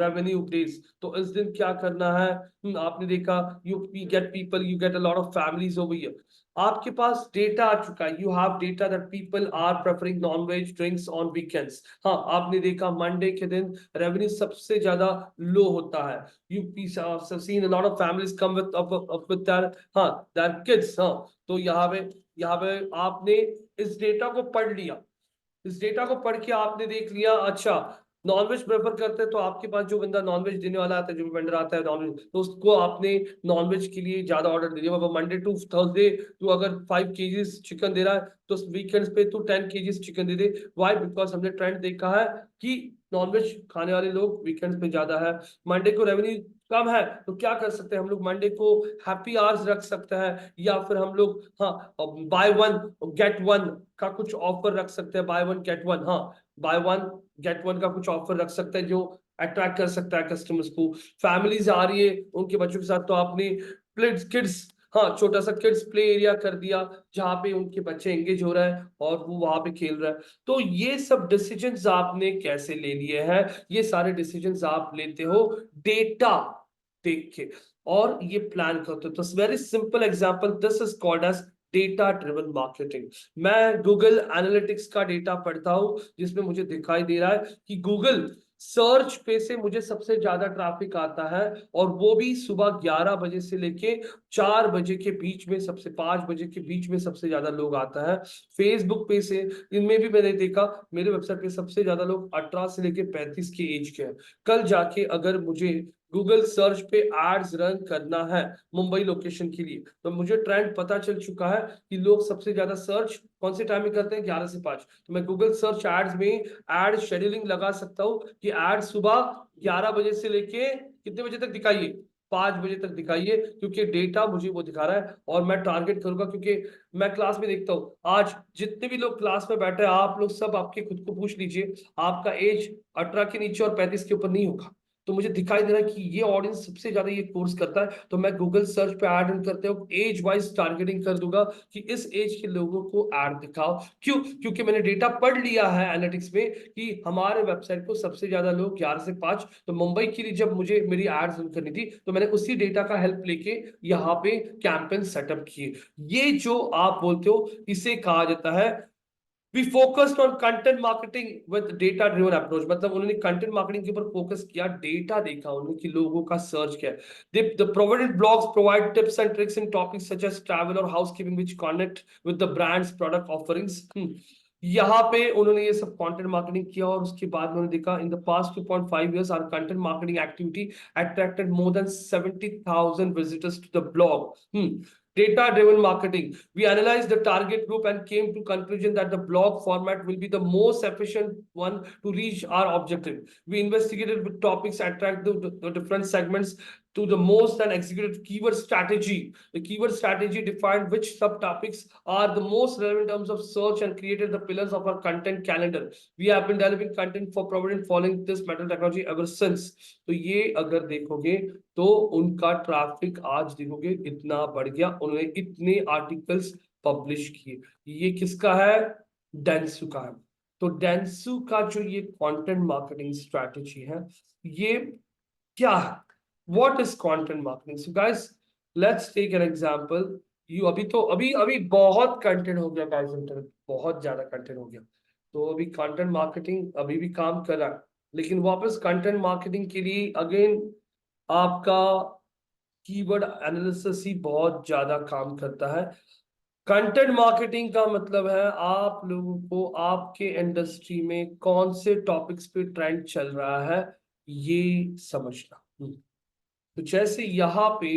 [SPEAKER 1] revenue days. तो इस दिन क्या करना है? आपने देखा, you get people, you get a lot of families over here. आपके पास डेटा आ चुका है। You have data that people are preferring non veg drinks on weekends. हाँ, आपने देखा मंडे के दिन रेवेन्यू सबसे ज्यादा लो होता है। You seen a lot of families come with their, हाँ, देयर किड्स। हाँ, तो यहाँ पे आपने इस डेटा को पढ़ लिया। इस डेटा को पढ़ के आपने देख लिया, अच्छा नॉनवेज प्रेफर करते हैं, तो आपके पास जो बंदा नॉनवेज देने वाला आता है, जो भी वेंडर आता है नॉनवेज, तो उसको आपने नॉनवेज के लिए ज्यादा ऑर्डर दे दिया। मंडे टू थर्सडे तू अगर 5 केजीज चिकन दे रहा है, तो वीकेंड्स पे तू 10 केजीज चिकन दे दे। वाई? बिकॉज हमने ट्रेंड देखा है कि नॉनवेज खाने वाले लोग वीकेंड्स पे ज्यादा है। मंडे को रेवेन्यू कम है, तो क्या कर सकते हैं हम लोग? मंडे को हैप्पी आवर्स रख सकते हैं, या फिर हम लोग हाँ बाय वन गेट वन का कुछ ऑफर रख सकते हैं। बाय वन गेट वन, हाँ, बाय वन गेट वन का कुछ ऑफर रख सकते हैं जो अट्रैक्ट कर सकता है कस्टमर्स को। फैमिलीज आ रही है उनके बच्चों के साथ, तो आपने किड्स, हाँ, छोटा सा किड्स प्ले एरिया कर दिया, जहां पे उनके बच्चे एंगेज हो रहे हैं और वो वहां पे खेल रहे हैं। तो ये सब डिसीजंस आपने कैसे ले लिए हैं? ये सारे डिसीजंस आप लेते हो डेटा देख के, और ये प्लान करते हो। तो very simple example, this is called as data driven marketing. मैं गूगल एनालिटिक्स का डेटा पढ़ता हूं, जिसमें मुझे दिखाई दे रहा है कि गूगल सर्च पे से मुझे सबसे ज्यादा ट्रैफिक आता है, और वो भी सुबह 11 बजे से लेके 4 बजे के बीच में, सबसे 5 बजे के बीच में सबसे ज्यादा लोग आता है। फेसबुक पे से, इनमें भी मैंने देखा, मेरे वेबसाइट पे सबसे ज्यादा लोग 18 से लेके 35 के एज के हैं। कल जाके अगर मुझे गूगल सर्च पे एड्स रन करना है मुंबई लोकेशन के लिए, तो मुझे ट्रेंड पता चल चुका है कि लोग सबसे ज्यादा सर्च कौन से टाइम में करते हैं? 11 से 5। तो मैं गूगल सर्च एड्स में एड शेड्यूलिंग लगा सकता हूँ कि एड सुबह 11 बजे से लेके कितने बजे तक दिखाइए? 5 बजे तक दिखाइए, क्योंकि डेटा मुझे वो दिखा रहा है। और मैं टारगेट करूंगा, क्योंकि मैं क्लास में देखता हूँ, आज जितने भी लोग क्लास में बैठे हैं, आप लोग सब आपके खुद को पूछ लीजिए, आपका एज 18 के नीचे और 35 के ऊपर नहीं होगा। तो मुझे दिखाई दे रहा है कि ये ऑडियंस सबसे ज्यादा ये कोर्स करता है। तो मैं गूगल सर्च पे ऐड रन करते हो एज वाइज टारगेटिंग कर दूंगा कि इस एज के लोगों को ऐड दिखाओ। क्यों? क्योंकि मैंने डेटा पढ़ लिया है एनालिटिक्स में कि हमारे वेबसाइट को सबसे ज्यादा लोग 11 से 5। तो मुंबई के लिए जब मुझे मेरी एड्स रन करनी थी, तो मैंने उसी डेटा का हेल्प लेके यहाँ पे कैंपेन सेटअप किए। ये जो आप बोलते हो, इसे कहा जाता है We focused on content marketing with data driven approach. मतलब उन्होंने content marketing के ऊपर focus किया, data देखा उन्होंने कि लोगों का search क्या है. The provided blogs provide tips and tricks in topics such as travel or housekeeping which connect with the brand's product offerings. यहाँ पे उन्होंने ये सब कंटेंट मार्केटिंग किया और उसके बाद उन्होंने देखा in the past 2.5 years our content marketing activity attracted more than 70,000 visitors to the blog. Data driven marketing, we analyzed the target group and came to conclusion that the blog format will be the most efficient one to reach our objective. We investigated with topics attract the different segments to the most and executed keyword strategy. The keyword strategy defined which subtopics are the most relevant in terms of search and created the pillars of our content calendar. We have been developing content for Provident following this metal technology ever since. तो ये अगर देखोगे तो उनका traffic आज देखोगे इतना बढ़ गया, उन्होंने इतने आर्टिकल्स पब्लिश किए. ये किसका है? डेंसू का है. तो डेंसू का जो ये कंटेंट मार्केटिंग स्ट्रैटेजी है, ये क्या है? What is content marketing? So guys, let's take an example. You अभी बहुत कंटेंट हो गया guys, इंटरनेट बहुत ज्यादा कंटेंट हो गया, तो अभी कंटेंट मार्केटिंग अभी भी काम कर रहा है, लेकिन वापस कंटेंट मार्केटिंग के लिए अगेन आपका कीवर्ड एनालिसिस ही बहुत ज्यादा काम करता है. कंटेंट मार्केटिंग का मतलब है आप लोगों को आपके इंडस्ट्री में कौन से टॉपिक्स पे ट्रेंड चल रहा है ये समझना. तो जैसे यहाँ पे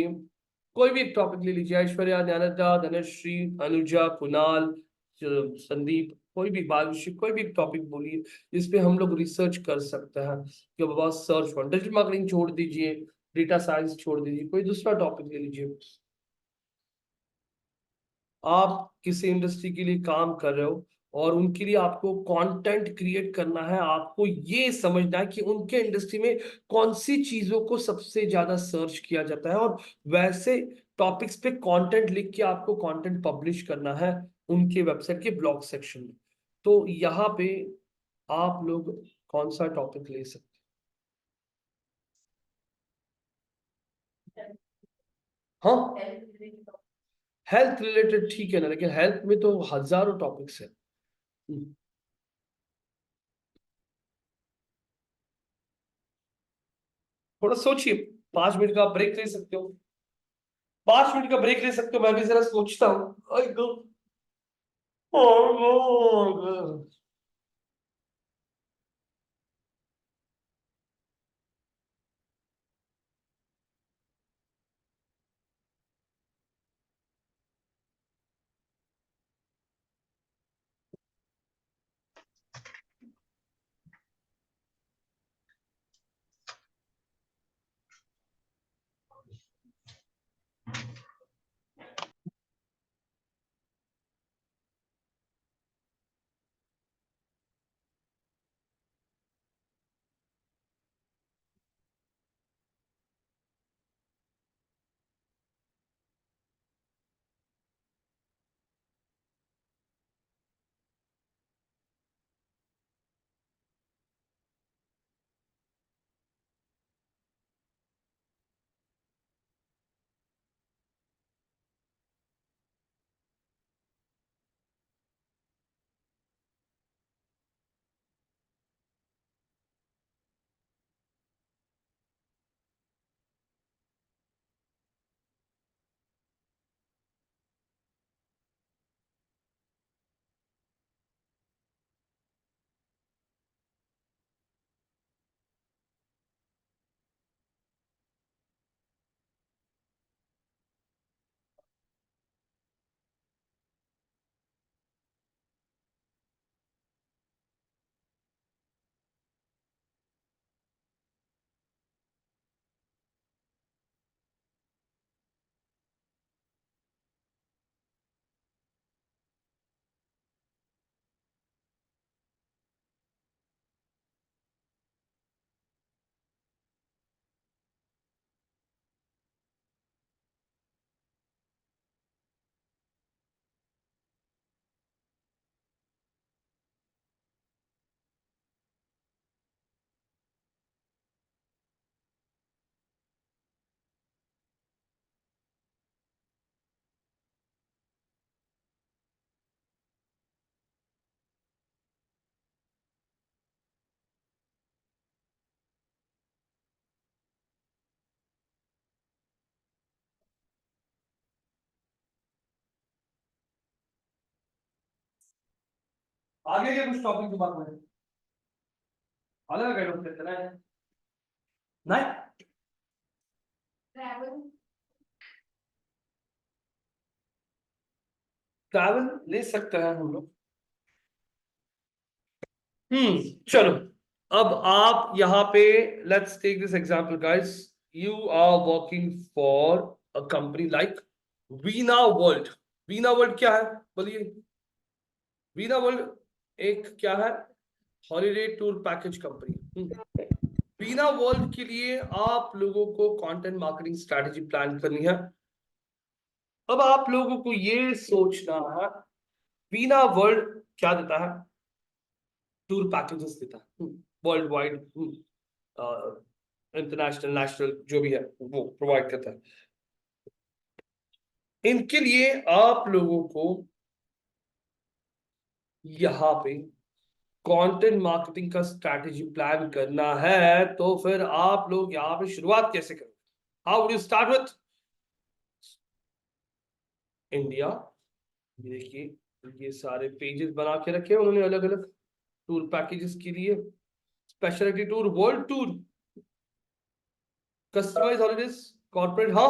[SPEAKER 1] कोई भी एक टॉपिक ले लीजिए, ऐश्वर्या, ज्ञानदा, धनश्री, अनुजा, कुणाल, संदीप, कोई भी बालश्री, कोई भी टॉपिक बोलिए जिसपे हम लोग रिसर्च कर सकते हैं कि बाबा सर्च फॉर डिजिटल मार्केटिंग छोड़ दीजिए, डेटा साइंस छोड़ दीजिए, कोई दूसरा टॉपिक ले लीजिए. आप किसी इंडस्ट्री के लिए काम कर रहे हो और उनके लिए आपको कंटेंट क्रिएट करना है, आपको ये समझना है कि उनके इंडस्ट्री में कौन सी चीजों को सबसे ज्यादा सर्च किया जाता है और वैसे टॉपिक्स पे कंटेंट लिख के आपको कंटेंट पब्लिश करना है उनके वेबसाइट के ब्लॉग सेक्शन में. तो यहाँ पे आप लोग कौन सा टॉपिक ले सकते हैं? हाँ, हेल्थ रिलेटेड ठीक है ना, लेकिन हेल्थ में तो हजारों टॉपिक्स है. थोड़ा सोचिए, 5 मिनट का ब्रेक ले सकते हो, 5 मिनट का ब्रेक ले सकते हो, मैं भी जरा सोचता हूँ. आगे के कुछ टॉपिक की बात करें, अलग गाइड करते हैं नहीं
[SPEAKER 3] Travel.
[SPEAKER 1] ट्रैवल ले सकते हैं हम लोग। चलो, अब आप यहाँ पे let's take this example guys, you are working for a company like Veena World. Veena World क्या है बोलिए? वीना वर्ल्ड एक क्या है? Holiday tour package company. Veena World के लिए आप लोगों को कंटेंट मार्केटिंग स्ट्रेटजी प्लान करनी है। अब आप लोगों को ये सोचना है वीना वर्ल्ड क्या देता है? टूर पैकेजेस देता है वर्ल्ड वाइड, इंटरनेशनल नेशनल जो भी है वो प्रोवाइड करता है। इनके लिए आप लोगों को यहाँ पे कंटेंट मार्केटिंग का स्ट्रैटेजी प्लान करना है, तो फिर आप लोग यहाँ पे शुरुआत कैसे करें? How would you start with India? देखिए ये सारे पेजेस बना के रखे उन्होंने अलग अलग टूर पैकेजेस के लिए। Speciality tour, world tour, customise holidays, corporate. हाँ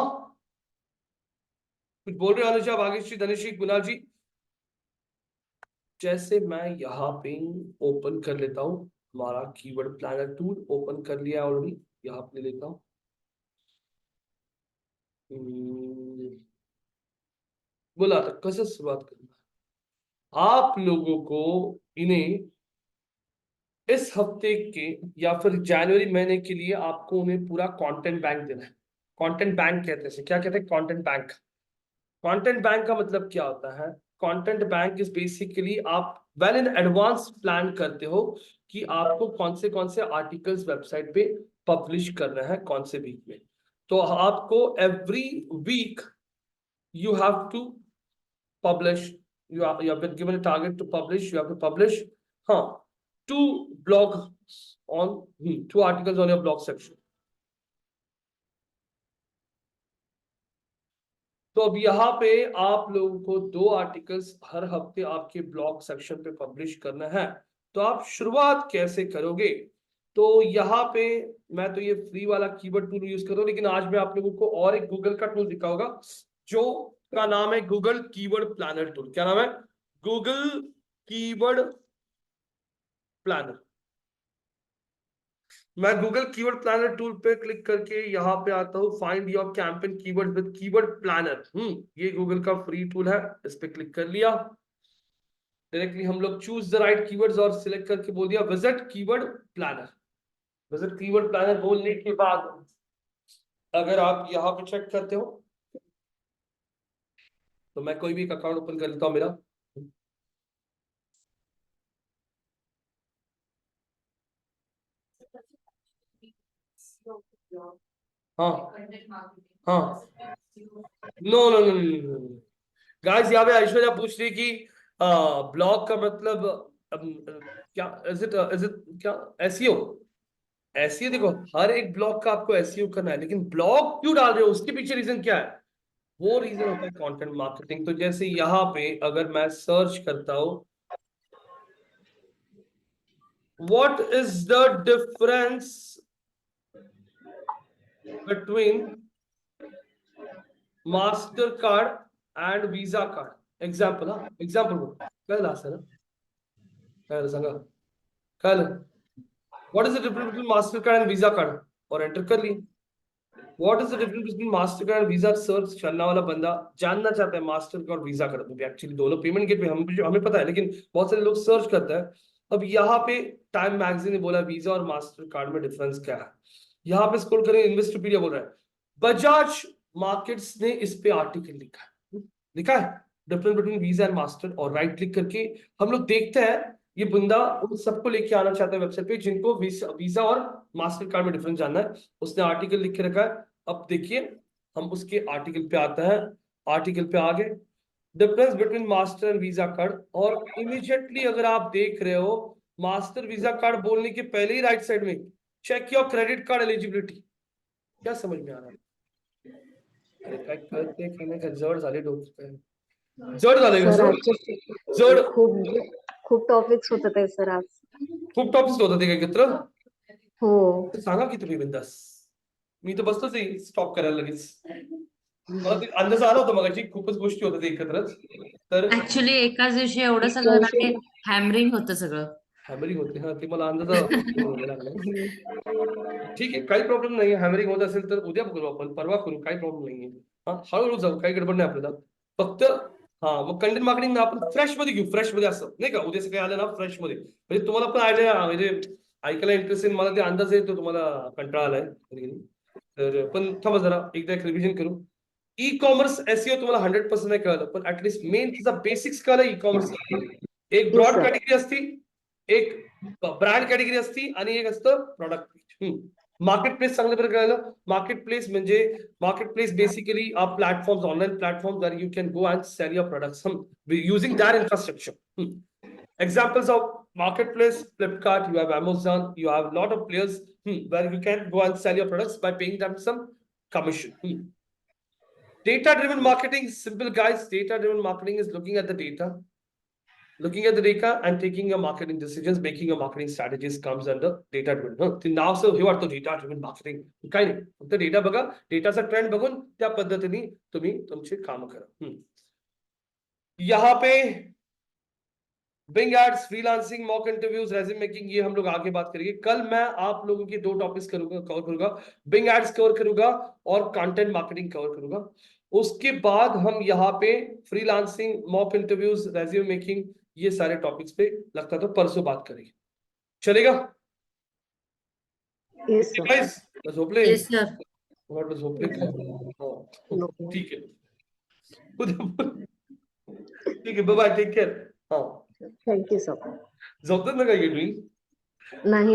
[SPEAKER 1] कुछ बोल रहे हो अनुजा, भाग्यश्री, धनश्री, कुणाल जी? जैसे मैं यहाँ पे ओपन कर लेता हूँ हमारा कीवर्ड प्लानर टूल, ओपन कर लिया ऑलरेडी, यहाँ पे ले लेता हूँ। बोला था कैसे शुरुआत करना है आप लोगों को। इन्हें इस हफ्ते के या फिर जनवरी महीने के लिए आपको उन्हें पूरा कंटेंट बैंक देना है। कंटेंट बैंक कहते हैं इसे, क्या कहते हैं? Content bank. कंटेंट बैंक का मतलब क्या होता है? कंटेंट बैंक इज बेसिकली आप वेल इन एडवांस प्लान करते हो कि आपको कौन से आर्टिकल्स वेबसाइट पे पब्लिश करना है कौन से वीक में। तो आपको every week you have to publish, you have been given a target to publish, you have to publish two blogs on two articles on your blog section. तो अब यहाँ पे आप लोगों को 2 आर्टिकल्स हर हफ्ते आपके ब्लॉग सेक्शन पे पब्लिश करना है। तो आप शुरुआत कैसे करोगे? तो यहाँ पे मैं तो ये फ्री वाला कीवर्ड टूल यूज कर रहा हूँ, लेकिन आज मैं आप लोगों को और एक गूगल का टूल दिखाऊंगा जो का नाम है गूगल कीवर्ड प्लानर टूल। क्या नाम है? Google keyword planner. मैं गूगल कीवर्ड प्लानर टूल पे क्लिक करके यहाँ पे आता हूँ, find your campaign keyword with keyword planner. ये गूगल का फ्री टूल है, इस पे क्लिक कर लिया। डायरेक्टली हम लोग चूज द राइट कीवर्ड्स और सिलेक्ट करके बोल दिया visit keyword planner. Visit keyword planner बोलने के बाद अगर आप यहाँ पे चेक करते हो तो मैं कोई भी एक अकाउंट ओपन कर लेता हूँ मेरा। हाँ
[SPEAKER 3] Content marketing.
[SPEAKER 1] हाँ, no no no no guys, यहाँ पे ऐश्वर्या पूछ रही कि ब्लॉग का मतलब क्या इज इट क्या एसईओ? एसईओ देखो, हर एक ब्लॉग का आपको एसईओ करना है, लेकिन ब्लॉग क्यों डाल रहे हो उसके पीछे रीजन क्या है? वो रीजन होता है कंटेंट मार्केटिंग। तो जैसे यहाँ पे अगर मैं सर्च करता हूँ what is the difference between master card and visa card, example. हाँ एग्जाम्पल कल सर कल सांगा कल what is the difference between master card and visa card, और एंटर कर लिए। What is the difference between master card and visa? Search चलने वाला बंदा जानना चाहता है मास्टर कार्ड और वीजा कार्ड। एक्चुअली दोनों पेमेंट गेटवे हमें पता है, लेकिन बहुत सारे लोग सर्च करते हैं। अब यहाँ पे टाइम मैगजीन ने बोला वीजा और मास्टर कार्ड में डिफरेंस क्या है। यहाँ पे स्क्रॉल करें, इन्वेस्टोपीडिया बोल रहा है, बजाज मार्केट्स ने इस पे आर्टिकल लिखा है difference between visa and master, और राइट क्लिक करके हम लोग देखते हैं ये बंदा उन सबको लेके आना चाहता है वेबसाइट पे जिनको वीजा और मास्टर कार्ड में डिफरेंस जानना है। उसने आर्टिकल लिख के रखा है। अब देखिए हम उसके आर्टिकल पे आते हैं, आर्टिकल पे आगे difference between master and visa card, और इमीडिएटली अगर आप देख रहे हो मास्टर वीजा कार्ड बोलने के पहले ही राइट साइड में check your credit card eligibility. क्या समझ में आ रहा है? अरे काय कळत नाही, काय नाही, काय जड झाले डोकं, काय जड झाले का
[SPEAKER 4] सर
[SPEAKER 1] सर?
[SPEAKER 4] आजच्या
[SPEAKER 1] जड
[SPEAKER 4] खूप खूप टॉपिक्स होत ते सर आज.
[SPEAKER 1] खूप टॉपिक्स होतात ते एकत्र.
[SPEAKER 4] हो.
[SPEAKER 1] तर सांगा की तुम्ही बिंदास. मी तर बसतोच आहे स्टॉप करायला लगेच. मला ते अंदाज आला होता मगाशी खूपच गोष्टी होतात एकत्रच. तर
[SPEAKER 2] ऍक्च्युली एकाच दिवशी एवढं सगळं ना ते हॅमरिंग होतं सगळं.
[SPEAKER 1] हॅमरिंग होते हा ते मला अंदाज लागला. ठीक आहे काही प्रॉब्लेम नाही. हॅमरिंग होत असेल तर उद्या करू आपण, परवा करू, काही प्रॉब्लेम नाहीये. हा हळूहळू जाऊ, काही गडबड नाही आपल्याला. फक्त हा मग कंटेंट मार्केटिंग आपण फ्रेश मध्ये घेऊ, फ्रेश मध्ये असं नाही का. उद्या सकाळी आलं ना फ्रेश मध्ये म्हणजे तुम्हाला पण आयडिया म्हणजे ऐकायला इंटरेस्ट येईल. मला ते अंदाज येतो तुम्हाला कंटाळा आलाय. तर पण थांबा जरा एकदा एक रिव्हिजन करू. ई कॉमर्स एसईओ तुम्हाला 100% नाही कळलं पण ऍटलीस्ट मेन तिचा बेसिक्स कळलं ई कॉमर्स. एक ब्रॉड
[SPEAKER 4] sir.
[SPEAKER 1] कॅटेगरी असती, एक ब्रँड कॅटेगरी असती आणि एक असतं प्रॉडक्ट. मार्केट प्लेस चांगल्या प्रकारे कळलं. Market place basically platforms, online platforms where you can go and sell your products using their infrastructure. Examples of marketplace: Flipkart, you have Amazon, you have a lot of players where you can go and sell your products by paying them some commission. Data-driven marketing, simple guys. Data-driven marketing is looking at the data and taking your marketing decisions, making your marketing strategies comes under data-driven. ते नाव असं हे वाटतं data-driven marketing. काय नाही, फक्त data बघा, डेटाचा trend बघून त्या पद्धतीने तुम्ही तुमचे काम करा. यहाँ पे Bing ads, freelancing, mock interviews, resume making, ये हम लोग आगे बात करेंगे. कल मैं आप लोगों के 2 टॉपिक्स कवर करूंगा. बिंग एड्स कवर करूंगा और कंटेंट मार्केटिंग कवर करूंगा. उसके बाद हम यहाँ पे freelancing, mock interviews, resume making, ये सारे टॉपिक्स पे लगता तो परसों बात करेंगे. चलेगा
[SPEAKER 4] Yes, sir.
[SPEAKER 1] गाइस? झोपले?
[SPEAKER 2] Yes sir.
[SPEAKER 1] वाटलं झोपले काय? हो.
[SPEAKER 4] No.
[SPEAKER 1] ठीक आहे. ठीक आहे, बाय, टेक केअर. हा
[SPEAKER 4] Thank you, sir.
[SPEAKER 1] झोपतात ना काय डुईंग?
[SPEAKER 4] नाही